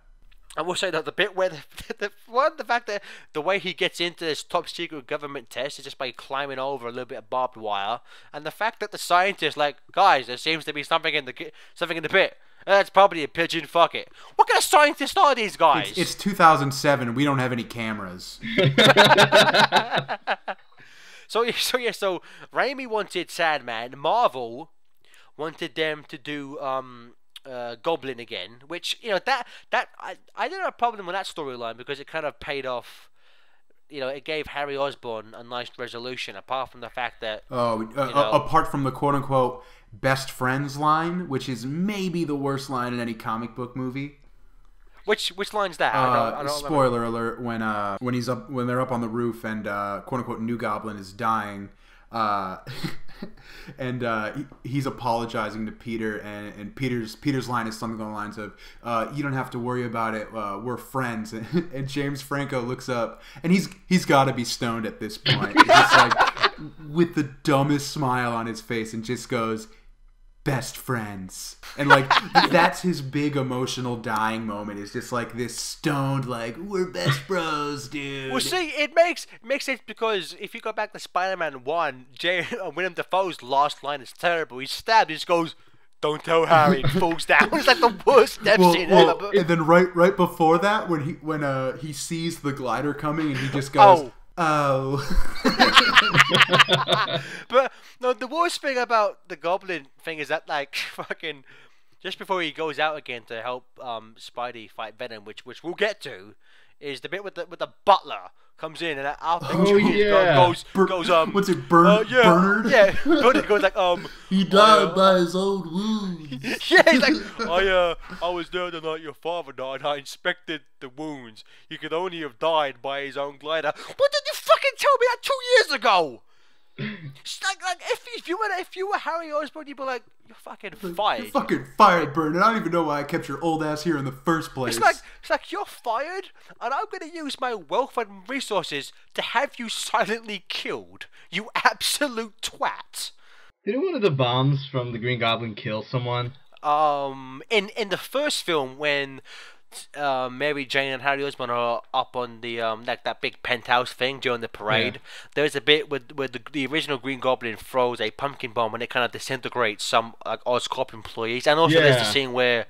Speaker 1: I will say that the bit where the fact that the way he gets into this top secret government test is just by climbing over a little bit of barbed wire, and the fact that the scientist, like, guys, there seems to be something in the pit. That's probably a pigeon. Fuck it. What kind of scientists are these guys?
Speaker 3: It's 2007 and we don't have any cameras.
Speaker 1: So Raimi wanted Sandman. Marvel wanted them to do Goblin again, which that I didn't have a problem with that storyline because it kind of paid off. It gave Harry Osborn a nice resolution. Apart from the fact that
Speaker 3: apart from the quote unquote best friends line, which is maybe the worst line in any comic book movie.
Speaker 1: Which line's that? I don't
Speaker 3: spoiler alert! When they're up on the roof and quote unquote New Goblin is dying, and he's apologizing to Peter, and Peter's line is something along the lines of "You don't have to worry about it. We're friends." And James Franco looks up, and he's got to be stoned at this point, just like with the dumbest smile on his face, and just goes, "Best friends," and like that's his big emotional dying moment. Is just like this stoned, like, we're best bros, dude.
Speaker 1: Well, see, it makes sense because if you go back to Spider-Man 1, Willem Dafoe's last line is terrible. He's stabbed. He just goes, "Don't tell Harry," and falls down. It's like the worst death scene ever.
Speaker 3: And then right before that, when he sees the glider coming, and he just goes, "Oh."
Speaker 1: But no, the worst thing about the Goblin thing is that, like, fucking just before he goes out again to help Spidey fight Venom, which we'll get to, is the bit with the butler comes in and Alfred goes
Speaker 3: what's it, Bernard?
Speaker 1: Yeah, Bernard goes like
Speaker 3: he died by his own wounds.
Speaker 1: Yeah, he's like, I was there the night your father died. I inspected the wounds. He could only have died by his own glider. What did you fucking tell me that 2 years ago? It's like if you were Harry Osborn, you'd be like, you're fucking fired.
Speaker 3: You're fucking fired, Bernard. I don't even know why I kept your old ass here in the first place.
Speaker 1: It's like you're fired, and I'm gonna use my wealth and resources to have you silently killed. You absolute twat.
Speaker 2: Didn't one of the bombs from the Green Goblin kill someone?
Speaker 1: In the first film when Mary Jane and Harry Osborn are up on the that big penthouse thing during the parade. Yeah. There's a bit where the original Green Goblin throws a pumpkin bomb and it kind of disintegrates some like Oscorp employees. And also there's the scene where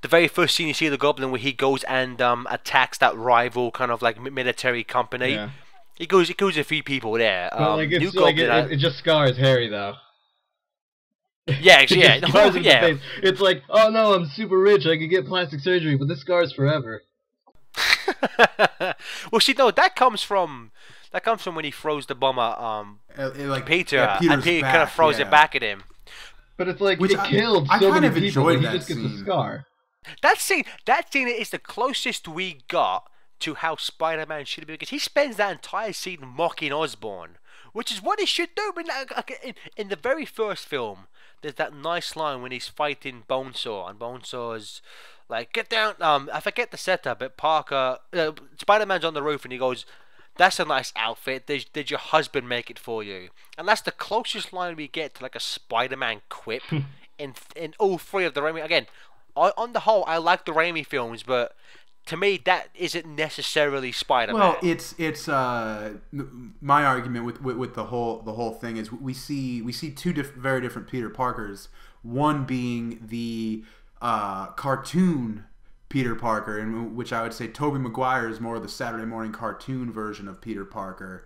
Speaker 1: the very first scene you see the Goblin where he goes and attacks that rival kind of like military company. Yeah. He kills a few people there.
Speaker 2: But like
Speaker 1: New
Speaker 2: it's like
Speaker 1: Goblin,
Speaker 2: it just scars Harry though.
Speaker 1: yeah,
Speaker 2: It
Speaker 1: yeah,
Speaker 2: just scars him in the
Speaker 1: yeah.
Speaker 2: face. It's like, oh no, I'm super rich, I could get plastic surgery, but this scars forever.
Speaker 1: Well, see, no, that comes from when he throws the bomb at
Speaker 3: like
Speaker 1: Peter,
Speaker 3: yeah,
Speaker 1: and
Speaker 3: Peter's
Speaker 1: he kind of
Speaker 3: back,
Speaker 1: throws
Speaker 3: yeah.
Speaker 1: it back at him.
Speaker 2: But it's like
Speaker 3: Which
Speaker 2: it killed
Speaker 3: I
Speaker 2: so
Speaker 3: kind
Speaker 2: many
Speaker 3: of
Speaker 2: people,
Speaker 3: enjoyed
Speaker 2: and he
Speaker 3: that
Speaker 2: just gets a
Speaker 3: scene.
Speaker 2: scar.
Speaker 1: That scene is the closest we got to how Spider-Man should be, because he spends that entire scene mocking Osborn, which is what he should do. I mean, in the very first film, there's that nice line when he's fighting Bonesaw, and Bonesaw's like, "Get down!" I forget the setup, but Parker, Spider-Man's on the roof, and he goes, "That's a nice outfit. Did your husband make it for you?" And that's the closest line we get to like a Spider-Man quip in all three of the Raimi. Again, on the whole, I like the Raimi films, but to me, that isn't necessarily Spider-Man.
Speaker 3: Well, it's my argument with the whole thing is we see two very different Peter Parkers. One being the cartoon Peter Parker, in which I would say Tobey Maguire is more of the Saturday morning cartoon version of Peter Parker,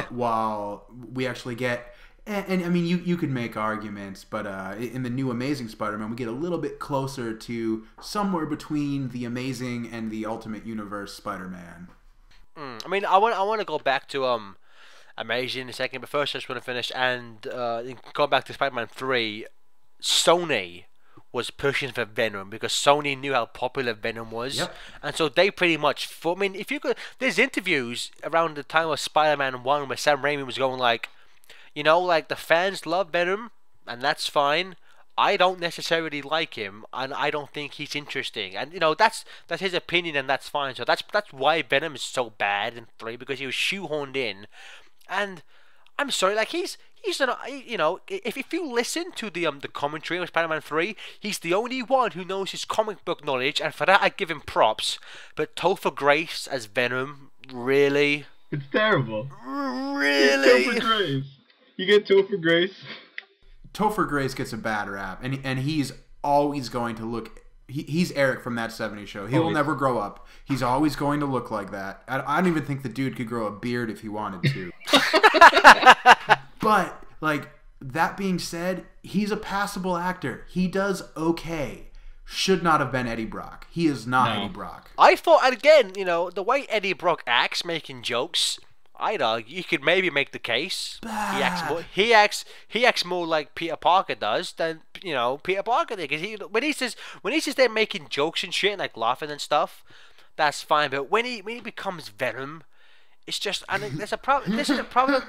Speaker 3: while we actually get. And I mean, you could make arguments, but in the new Amazing Spider-Man, we get a little bit closer to somewhere between the Amazing and the Ultimate Universe Spider-Man.
Speaker 1: I mean, I want to go back to Amazing in a second, but first I just want to finish and go back to Spider-Man 3. Sony was pushing for Venom because Sony knew how popular Venom was,
Speaker 3: Yep.
Speaker 1: and so they pretty much. I mean, if you could, there's interviews around the time of Spider-Man 1 where Sam Raimi was going like, you know, like the fans love Venom, and that's fine. I don't necessarily like him, and I don't think he's interesting. And you know, that's his opinion, and that's fine. So that's why Venom is so bad in 3, because he was shoehorned in. And I'm sorry, like he's an, you know, if you listen to the commentary on Spider-Man 3, he's the only one who knows his comic book knowledge, and for that I give him props. But Topher Grace as Venom, really,
Speaker 2: It's terrible.
Speaker 1: really.
Speaker 2: Topher Grace. You get Topher Grace.
Speaker 3: Topher Grace gets a bad rap, and he's always going to look. He's Eric from That 70s Show. He will never grow up. He's always going to look like that. I don't even think the dude could grow a beard if he wanted to. But, like, that being said, he's a passable actor. He does okay. Should not have been Eddie Brock. He is not Eddie Brock.
Speaker 1: I thought, and again, you know, the way Eddie Brock acts, making jokes, I'd argue you could maybe make the case. He acts more like Peter Parker does than, you know, Peter Parker did. Because when he's just there making jokes and shit and like laughing and stuff, that's fine. But when he becomes Venom, it's just, and there's a problem. This is a problem.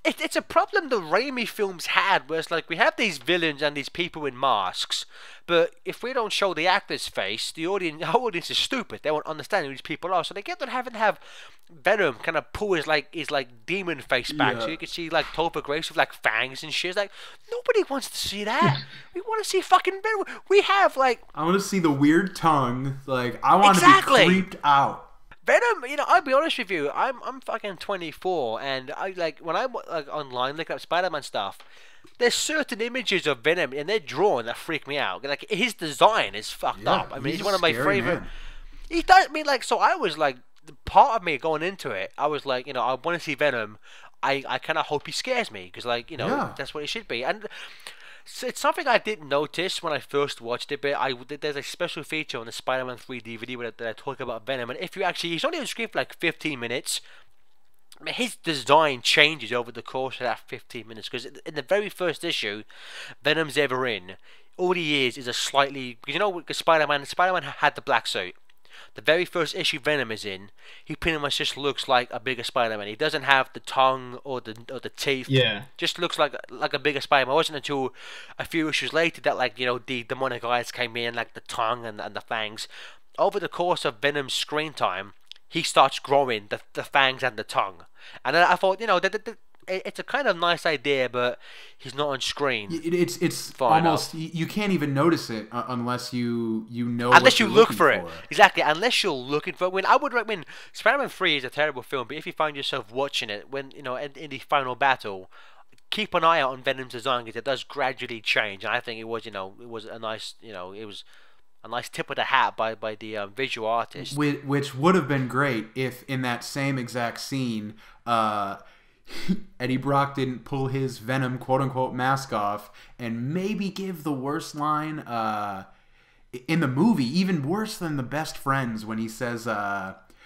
Speaker 1: It's a problem the Raimi films had, where it's like we have these villains and these people in masks, but if we don't show the actor's face, our audience is stupid. They won't understand who these people are, so they get to have Venom kind of pull his demon face back, so you can see like Topher Grace with like fangs and shit. It's like nobody wants to see that. We want to see fucking Venom. We have like
Speaker 3: I want to see the weird tongue. Like I want to be creeped out.
Speaker 1: Venom, you know, I'll be honest with you. I'm fucking 24, and I like when I'm like online looking up Spider-Man stuff. There's certain images of Venom, and they're drawn that freak me out. Like his design is fucked up. I mean, he's one of my favorite.
Speaker 3: Man.
Speaker 1: He does. I mean, like, so I was like, part of me going into it, I was like, you know, I want to see Venom. I kind of hope he scares me because, like, you know, that's what he should be. And so it's something I didn't notice when I first watched it, but there's a special feature on the Spider-Man 3 DVD that I talk about Venom, and if you actually, he's only on screen for like 15 minutes. I mean, his design changes over the course of that 15 minutes, because in the very first issue Venom's ever in, all he is a slightly, because you know, Spider-Man had the black suit. The very first issue Venom is in, he pretty much just looks like a bigger Spider-Man. He doesn't have the tongue or the teeth.
Speaker 2: Yeah.
Speaker 1: Just looks like a bigger Spider-Man. It wasn't until a few issues later that, like, you know, the demonic eyes came in, like the tongue and the fangs. Over the course of Venom's screen time, he starts growing the fangs and the tongue. And then I thought, you know, it's a kind of nice idea, but he's not on screen.
Speaker 3: It's almost you can't even notice it unless you know.
Speaker 1: Unless you look for it, exactly. Unless you're looking for it. I would recommend Spider-Man 3 is a terrible film, but if you find yourself watching it when you know in the final battle, keep an eye out on Venom's design because it does gradually change. And I think it was, you know, it was a nice, you know, it was a nice tip of the hat by the visual artist.
Speaker 3: Which would have been great if in that same exact scene, Eddie Brock didn't pull his Venom quote-unquote mask off and maybe give the worst line in the movie, even worse than the Best Friends, when he says,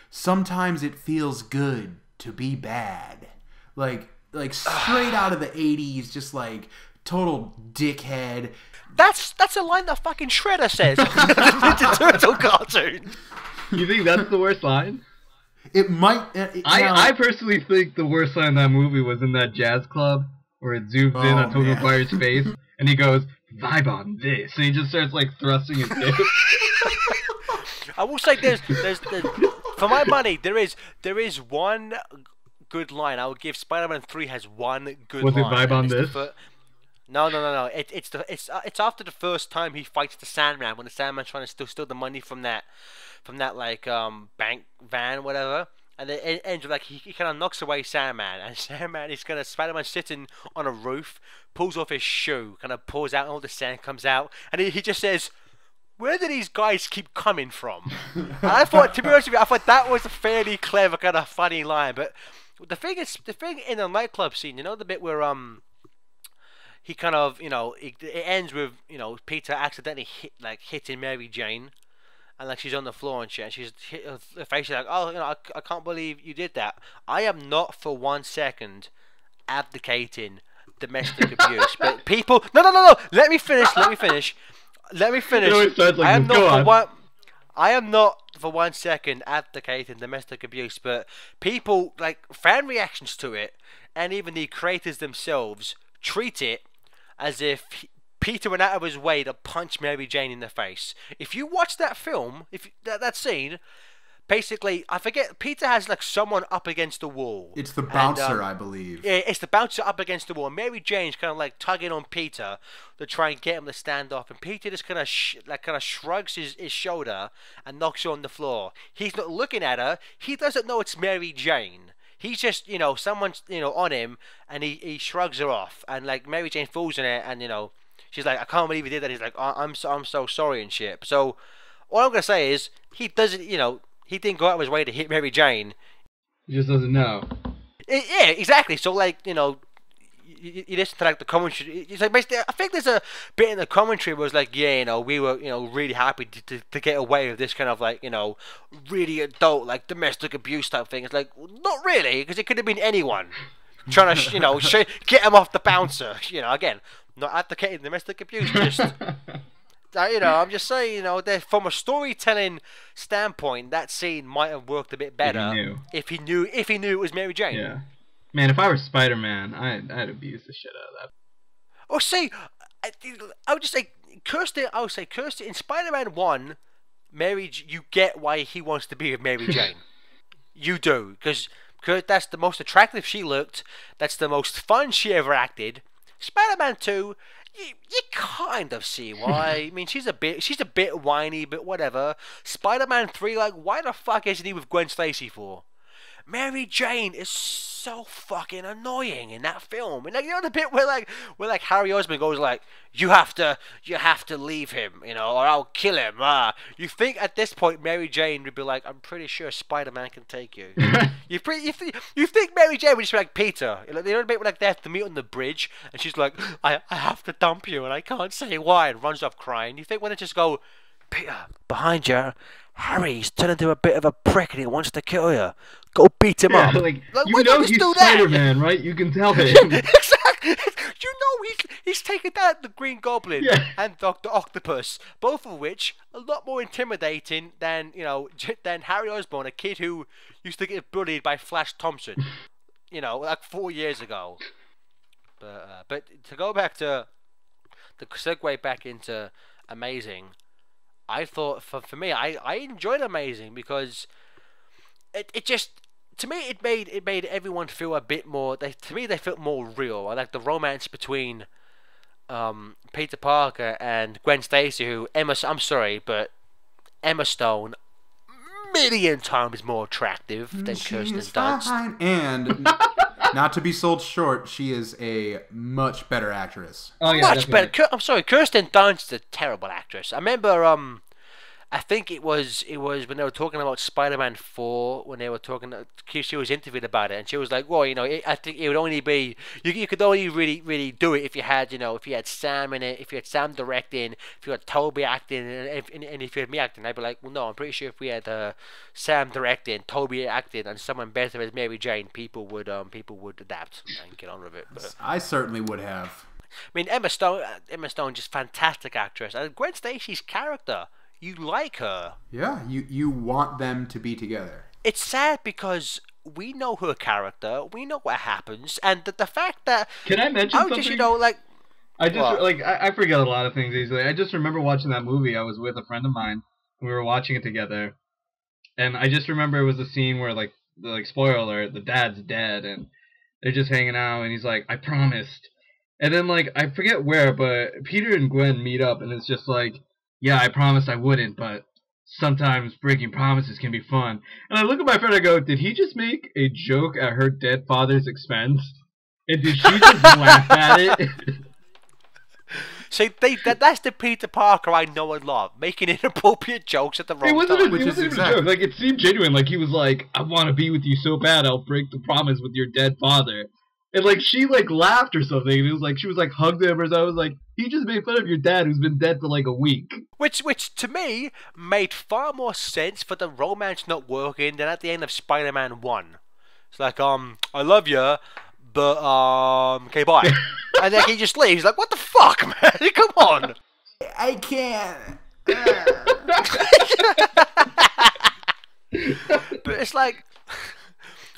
Speaker 3: sometimes it feels good to be bad. Like straight out of the 80s, just like total dickhead.
Speaker 1: That's a line that fucking Shredder says in the Ninja Turtle cartoon.
Speaker 2: You think that's the worst line?
Speaker 3: It might.
Speaker 2: I personally think the worst line in that movie was in that jazz club where it zooms in on Tobey Maguire's face and he goes, "Vibe on this," and he just starts like thrusting his dick.
Speaker 1: I will say there's for my money there is one good line. I would give Spider-Man 3 has one good line.
Speaker 2: Was it "Vibe on this"?
Speaker 1: No. It's after the first time he fights the Sandman, when the Sandman's trying to steal the money from that like bank van, whatever. And it ends with like he kind of knocks away Sandman, and Sandman is Spider-Man sitting on a roof, pulls off his shoe, kind of pours out, and all the sand comes out, and he just says, "Where do these guys keep coming from?" And I thought, to be honest with you, I thought that was a fairly clever, kind of funny line. But the thing in the nightclub scene, you know, the bit where he kind of, you know, it ends with, you know, Peter accidentally hitting Mary Jane, and like she's on the floor and shit, and she's hit her face, she's like, "Oh, you know, I can't believe you did that." I am not for 1 second abdicating domestic abuse, but people, no, let me finish. I am not for 1 second advocating domestic abuse, but people, like, fan reactions to it, and even the creators themselves treat it as if Peter went out of his way to punch Mary Jane in the face. If you watch that film, that scene, basically, I forget, Peter has like someone up against the wall.
Speaker 3: It's the bouncer, I believe.
Speaker 1: Yeah, it's the bouncer up against the wall. Mary Jane's kind of like tugging on Peter to try and get him to stand up, and Peter just kind of shrugs his shoulder and knocks her on the floor. He's not looking at her. He doesn't know it's Mary Jane. He's just, you know, someone's, you know, on him, and he shrugs her off, and like Mary Jane falls in it, and you know, she's like, "I can't believe he did that." He's like, I'm so sorry and shit. So all I'm gonna say is he doesn't, you know, he didn't go out of his way to hit Mary Jane.
Speaker 2: He just doesn't know.
Speaker 1: Yeah, exactly. So like, you know, you listen to like the commentary. It's like basically, I think there's a bit in the commentary where it's like, yeah, you know, we were, you know, really happy to get away with this kind of like, you know, really adult like domestic abuse type thing. It's like, well, not really, because it could have been anyone trying to, you know, get him off the bouncer. You know, again, not advocating domestic abuse, just. You know, I'm just saying, you know, that from a storytelling standpoint, that scene might have worked a bit better if he knew it was Mary Jane.
Speaker 2: Yeah, man, if I were Spider-Man, I'd abuse the shit out of that.
Speaker 1: Oh, see, I would just say Kirsten. I would say Kirsten in Spider-Man 1, you get why he wants to be with Mary Jane. You do, because that's the most attractive she looked. That's the most fun she ever acted. Spider-Man 2. You kind of see why. I mean, she's a bit whiny, but whatever. Spider-Man 3, like, why the fuck isn't he with Gwen Stacy for? Mary Jane is so fucking annoying in that film. And like, you know the bit where Harry Osborn goes like, you have to leave him, you know, or I'll kill him. You think at this point Mary Jane would be like, I'm pretty sure Spider-Man can take you. you think Mary Jane would just be like, Peter, you know the bit where like they have to meet on the bridge, and she's like, I have to dump you, and I can't say why, and runs off crying. You think when they just go, Peter, behind you, Harry's turned into a bit of a prick and he wants to kill you. Go beat him up.
Speaker 2: Like you know he's Spider-Man, right? You can tell him.
Speaker 1: Exactly. You know he's taken down the Green Goblin and Dr. Octopus, both of which are a lot more intimidating than, you know, than Harry Osborn, a kid who used to get bullied by Flash Thompson, you know, like 4 years ago. But to go back to the segue back into Amazing. I thought for me, I enjoyed Amazing because it just, to me, it made everyone feel a bit more. They felt more real. I like the romance between Peter Parker and Gwen Stacy, who I'm sorry, but Emma Stone, million times more attractive than Kirsten Dunst.
Speaker 3: And not to be sold short, she is a much better actress.
Speaker 2: Oh yeah,
Speaker 1: much better. I'm sorry, Kirsten Dunst is a terrible actress. I remember I think it was when they were talking about Spider-Man 4, when they were talking, she was interviewed about it, and she was like, well, I think it would only be, you could only really do it if you had, if you had Sam in it, if you had Sam directing, if you had Toby acting, and if you had me acting. I'd be like, well, no, I'm pretty sure if we had Sam directing, Toby acting, and someone better as Mary Jane, people would adapt and get on with it. But
Speaker 3: I certainly would have.
Speaker 1: I mean, Emma Stone, just fantastic actress, and Gwen Stacy's character. You like her.
Speaker 3: Yeah, you want them to be together.
Speaker 1: It's sad because we know her character, we know what happens, and the fact that
Speaker 2: Can I mention something?
Speaker 1: Just, like
Speaker 2: I just
Speaker 1: what?
Speaker 2: I forget a lot of things easily. I just remember watching that movie. I was with a friend of mine. We were watching it together, and I just remember it was a scene where like spoiler alert, the dad's dead, and they're just hanging out, and he's like, "I promised," and then like I forget where, but Peter and Gwen meet up, and it's just like, yeah, I promised I wouldn't, but sometimes breaking promises can be fun. And I look at my friend and I go, did he just make a joke at her dead father's expense? And did she just laugh at it?
Speaker 1: See, that's the Peter Parker I know and love, making inappropriate jokes at the wrong time.
Speaker 2: It wasn't even a joke. Like, it seemed genuine. Like, he was like, I want to be with you so bad, I'll break the promise with your dead father. And, like, she, like, laughed or something. And it was like, she was, like, hugged him or something. I was like, he just made fun of your dad who's been dead for, like, a week.
Speaker 1: Which to me, made far more sense for the romance not working than at the end of Spider-Man 1. It's like, I love you, but, okay, bye. And then he just leaves. Like, what the fuck, man? Come on.
Speaker 3: I can't.
Speaker 1: But it's like...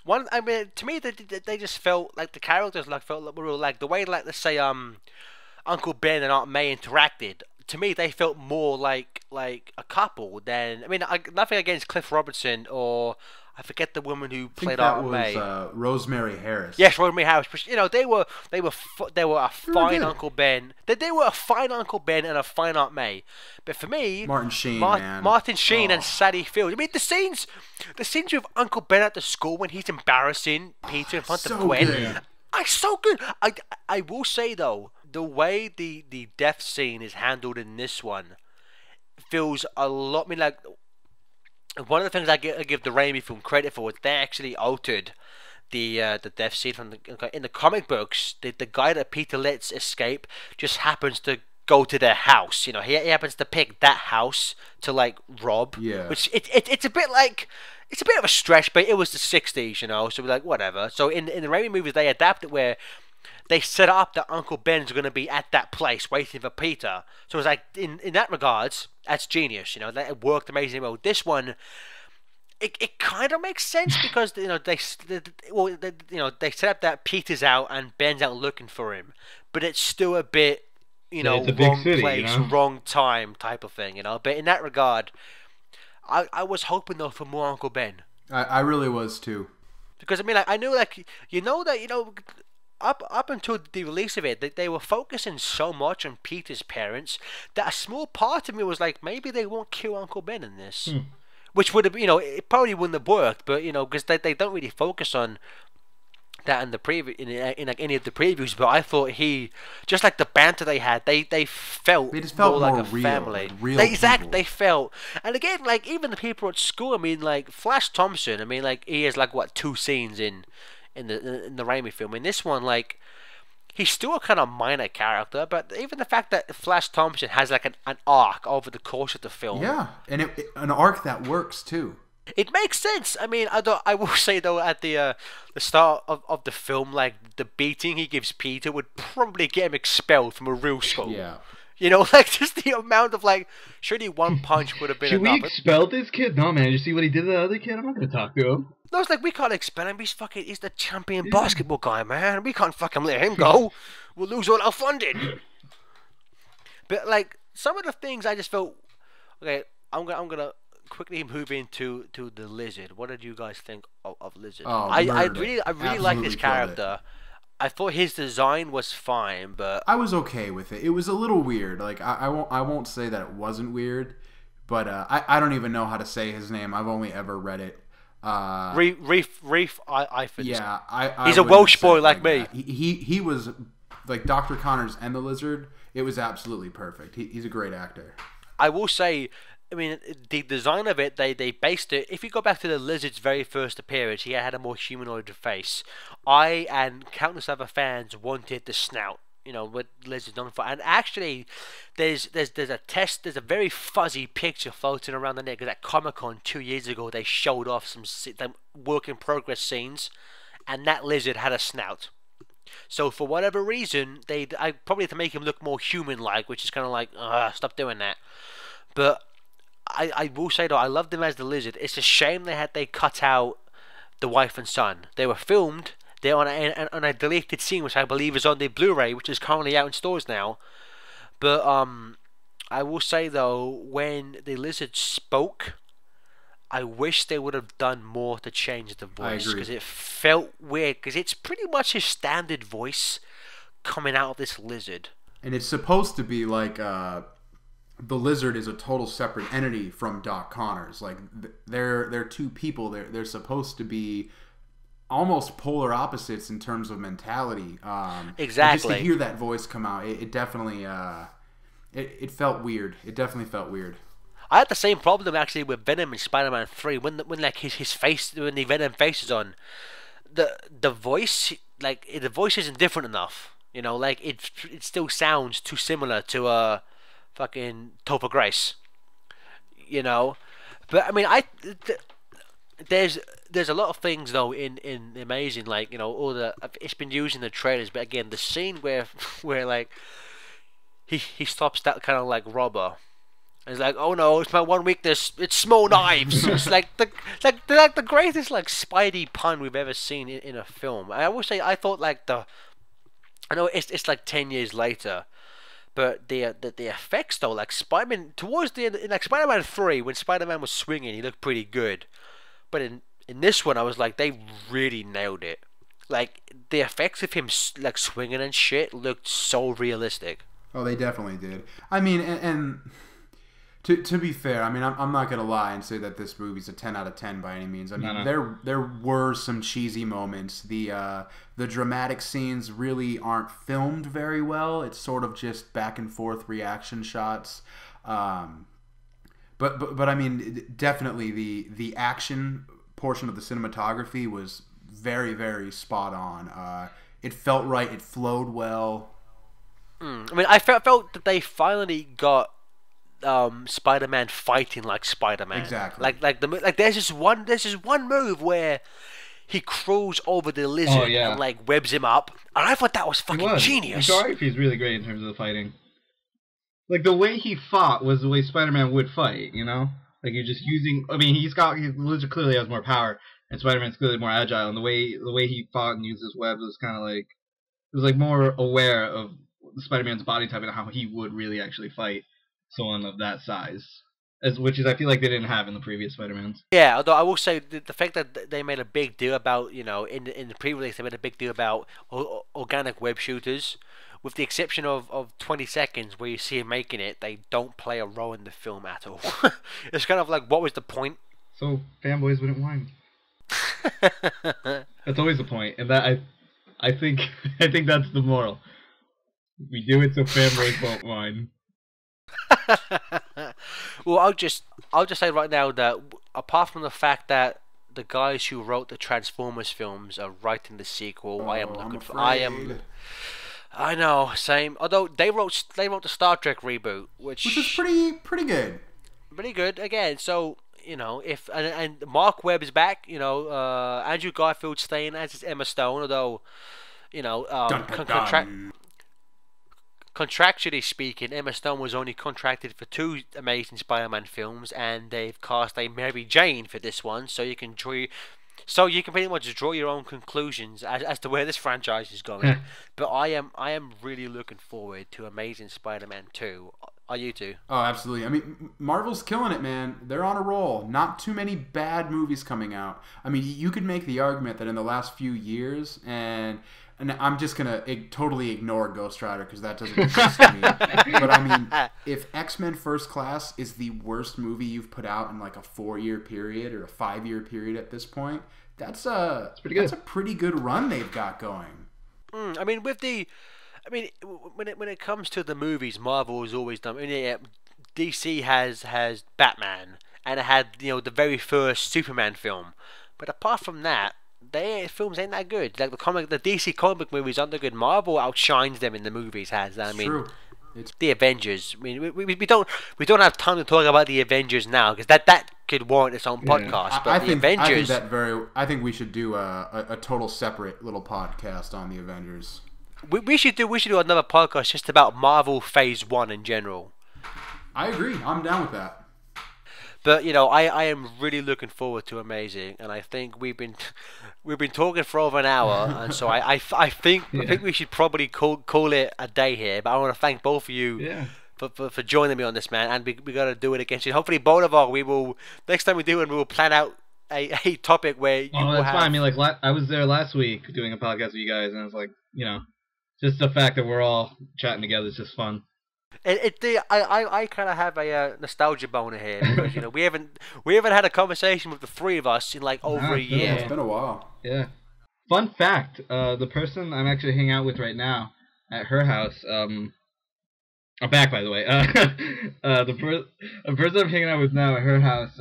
Speaker 1: I mean, to me, they just felt like the characters felt like the way, like, let's say, Uncle Ben and Aunt May interacted. To me, they felt more like a couple than. I mean, nothing against Cliff Robertson or I forget the woman who played Aunt May.
Speaker 3: Rosemary Harris.
Speaker 1: Yes, Rosemary Harris. But, they were a fine Uncle Ben. They were a fine Uncle Ben and a fine Aunt May. But for me,
Speaker 3: Martin Sheen, man.
Speaker 1: Martin Sheen and Sally Field. I mean, the scenes with Uncle Ben at the school when he's embarrassing Peter in front of Gwen.
Speaker 3: Good.
Speaker 1: So good. I will say though, the way the death scene is handled in this one feels a lot. I mean, like, one of the things I give the Raimi film credit for is they actually altered the death scene from in the comic books. The guy that Peter lets escape just happens to go to their house. He happens to pick that house to, like, rob.
Speaker 3: Yeah.
Speaker 1: Which it's a bit like. It's a bit of a stretch, but it was the 60s, so we're like, whatever. So in the Raimi movies, they adapt it where they set up that Uncle Ben's going to be at that place waiting for Peter. So it's like, in that regards, that's genius, That worked amazingly well. This one, it kind of makes sense because, they set up that Peter's out and Ben's out looking for him. But it's still a bit,
Speaker 2: it's a
Speaker 1: wrong
Speaker 2: big city,
Speaker 1: place, wrong time type of thing, But in that regard... I was hoping though for more Uncle Ben.
Speaker 3: I really was too.
Speaker 1: Because I mean, like, I knew, like, up until the release of it, they were focusing so much on Peter's parents that a small part of me was like, maybe they won't kill Uncle Ben in this, which would have, it probably wouldn't have worked, but because they don't really focus on that in the in like any of the previews. But I thought just like the banter they had, they felt more like a
Speaker 3: real,
Speaker 1: family.
Speaker 3: like real
Speaker 1: Exactly,
Speaker 3: people.
Speaker 1: they felt. And again, like, even the people at school. I mean, like, Flash Thompson. I mean, like, he has, like, what, 2 scenes in the Raimi film. In this one, like, he's still a kind of minor character, but even the fact that Flash Thompson has, like, an arc over the course of the film.
Speaker 3: Yeah, and an arc that works too.
Speaker 1: It makes sense. I mean, I will say though, at the start of the film, like, the beating he gives Peter would probably get him expelled from a real school.
Speaker 3: Yeah.
Speaker 1: Like, just the amount of, like, surely one punch would have been
Speaker 2: Should
Speaker 1: enough.
Speaker 2: we expel this kid? No, man. You see what he did to the other kid? I'm not gonna talk to him.
Speaker 1: No, it's like, we can't expel him. He's the champion basketball guy, man. We can't fucking let him go. We'll lose all our funding. But, like, some of the things I just felt, okay, I'm gonna quickly move into the Lizard. What did you guys think of Lizard?
Speaker 3: Oh,
Speaker 1: I really like this
Speaker 3: Absolutely
Speaker 1: character. I thought his design was fine, but
Speaker 3: I was okay with it. It was a little weird. Like, I won't say that it wasn't weird, but I don't even know how to say his name. I've only ever read it.
Speaker 1: Reef Ifans.
Speaker 3: Yeah,
Speaker 1: he's a Welsh boy like me.
Speaker 3: That. He was like Dr. Connors and the Lizard. It was absolutely perfect. He's a great actor.
Speaker 1: I will say I mean, the design of it, they based it. If you go back to the Lizard's very first appearance, he had a more humanoid face. I and countless other fans wanted the snout. You know what Lizard's known for, and actually, there's a very fuzzy picture floating around the net. Because at Comic-Con 2 years ago, they showed off some work in progress scenes, and that lizard had a snout. So for whatever reason, I probably to make him look more human-like, which is kind of like, stop doing that. But I will say though, I loved him as the lizard. It's a shame they cut out the wife and son. They were filmed. They're on a deleted scene, which I believe is on the Blu-ray, which is currently out in stores now. But I will say though, when the lizard spoke, I wish they would have done more to change the voice, because it felt weird. Because it's pretty much his standard voice coming out of this lizard.
Speaker 3: And it's supposed to be like the lizard is a total separate entity from Doc Connors. Like they're two people. They're supposed to be almost polar opposites in terms of mentality.
Speaker 1: Exactly.
Speaker 3: Just to hear that voice come out, it definitely it felt weird. It definitely felt weird.
Speaker 1: I had the same problem actually with Venom in Spider-Man 3 when like his face, when the Venom face is on, the voice, like the voice isn't different enough. You know, like it still sounds too similar to fucking Topher Grace. You know, but I mean there's a lot of things though in Amazing, like, you know, all it's been used in the trailers, but again the scene where like he stops that kind of like robber. And it's like, oh no, it's my one weakness. It's small knives. It's like the greatest like Spidey pun we've ever seen in a film. I will say, I thought like I know it's like 10 years later, but the effects though, like Spider-Man towards the end, in like Spider-Man 3, when Spider-Man was swinging, he looked pretty good. But in this one, I was like, they really nailed it. Like the effects of him like swinging and shit looked so realistic.
Speaker 3: Oh, they definitely did. I mean, and to be fair, I mean, I'm not gonna lie and say that this movie's a 10 out of 10 by any means. I mean, there were some cheesy moments. The dramatic scenes really aren't filmed very well. It's sort of just back and forth reaction shots. But I mean, definitely the action portion of the cinematography was very, very spot on. It felt right. It flowed well.
Speaker 1: I mean, I felt that they finally got Spider-Man fighting like Spider-Man.
Speaker 3: Exactly.
Speaker 1: Like there's this one move where he crawls over the lizard and like webs him up, and I thought that was fucking genius.
Speaker 2: Choreography's really great in terms of the fighting. Like the way he fought was the way Spider-Man would fight, you know? Like you're just using. I mean, the lizard clearly has more power, and Spider-Man's clearly more agile. And the way he fought and used his webs was kind of like, it was like more aware of Spider-Man's body type and how he would really actually fight someone of that size, which is I feel like they didn't have in the previous Spider-Mans.
Speaker 1: Yeah, although I will say the fact that they made a big deal about, you know, in the pre-release they made a big deal about organic web shooters. With the exception of 20 seconds where you see him making it, they don't play a role in the film at all. It's kind of like, what was the point?
Speaker 2: So fanboys wouldn't whine. That's always the point, and that I think that's the moral. We do it so fanboys won't whine.
Speaker 1: Well, I'll just say right now that apart from the fact that the guys who wrote the Transformers films are writing the sequel, I know, same. Although they wrote the Star Trek reboot, which
Speaker 3: is pretty good.
Speaker 1: Pretty good again. So, you know, if and Mark Webb is back, you know, Andrew Garfield's staying as is Emma Stone, although, you know, contractually speaking, Emma Stone was only contracted for 2 Amazing Spider-Man films, and they've cast a Mary Jane for this one, so you can pretty much draw your own conclusions as to where this franchise is going. But I am really looking forward to Amazing Spider-Man 2. Are you too?
Speaker 3: Oh, absolutely. I mean, Marvel's killing it, man. They're on a roll. Not too many bad movies coming out. I mean, you could make the argument that in the last few years, and I'm just going to totally ignore Ghost Rider because that doesn't exist to me. But I mean, if X-Men First Class is the worst movie you've put out in like a 4-year period or a 5-year period at this point, that's a pretty good run they've got going.
Speaker 1: I mean, when it comes to the movies, Marvel has always done. I mean, DC has Batman, and it had the very first Superman film. But apart from that, their films ain't that good. Like the DC comic movies aren't that good. Marvel outshines them in the movies.
Speaker 3: True.
Speaker 1: The Avengers. I mean, we don't have time to talk about the Avengers now because that could warrant its own podcast. But Avengers.
Speaker 3: I think we should do a total separate little podcast on the Avengers.
Speaker 1: We should do another podcast just about Marvel Phase 1 in general.
Speaker 3: I agree. I'm down with that.
Speaker 1: But I am really looking forward to Amazing, and I think we've been talking for over an hour, and so I think we should probably call it a day here. But I want to thank both of you for joining me on this, man, and we got to do it again. So hopefully, both of us, next time we do it, we will plan out a topic where you will
Speaker 2: that's
Speaker 1: have...
Speaker 2: fine. I mean, like I was there last week doing a podcast with you guys, and it's like just the fact that we're all chatting together is just fun.
Speaker 1: I kind of have a nostalgia boner here because we haven't had a conversation with the three of us in like over a year.
Speaker 3: It's been a while.
Speaker 2: Yeah. Fun fact: the person I'm actually hanging out with right now at her house. I'm back, by the way. The person I'm hanging out with now at her house.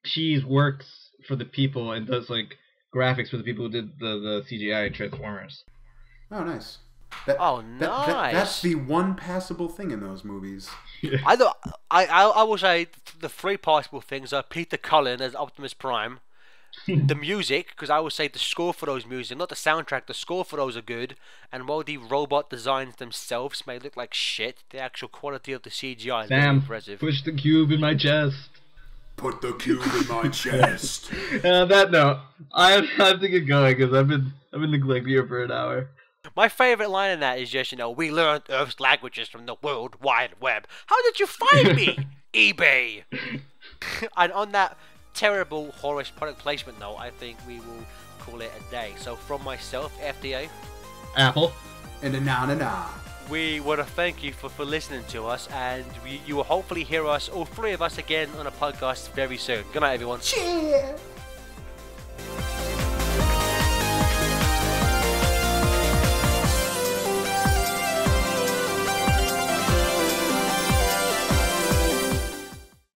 Speaker 2: She works for the people and does like graphics for the people who did the CGI Transformers.
Speaker 3: Oh, nice.
Speaker 1: Nice.
Speaker 3: That's the one passable thing in those movies.
Speaker 1: Yeah. I will say the three possible things are Peter Cullen as Optimus Prime, the music, because I would say the score for those music, not the soundtrack, the score for those are good, and while the robot designs themselves may look like shit, the actual quality of the CGI is very impressive.
Speaker 2: Push the cube in my chest.
Speaker 3: Put the cube in my chest.
Speaker 2: And on that note, I have to get going because I've been neglecting you for an hour.
Speaker 1: My favorite line in that is just, we learned Earth's languages from the World Wide Web. How did you find me? eBay. And on that terrible Horus product placement note, I think we will call it a day. So from myself, FDA,
Speaker 2: Apple,
Speaker 3: and a na.
Speaker 1: We want to thank you for listening to us, and you will hopefully hear us, all three of us, again on a podcast very soon. Good night, everyone.
Speaker 3: Cheers.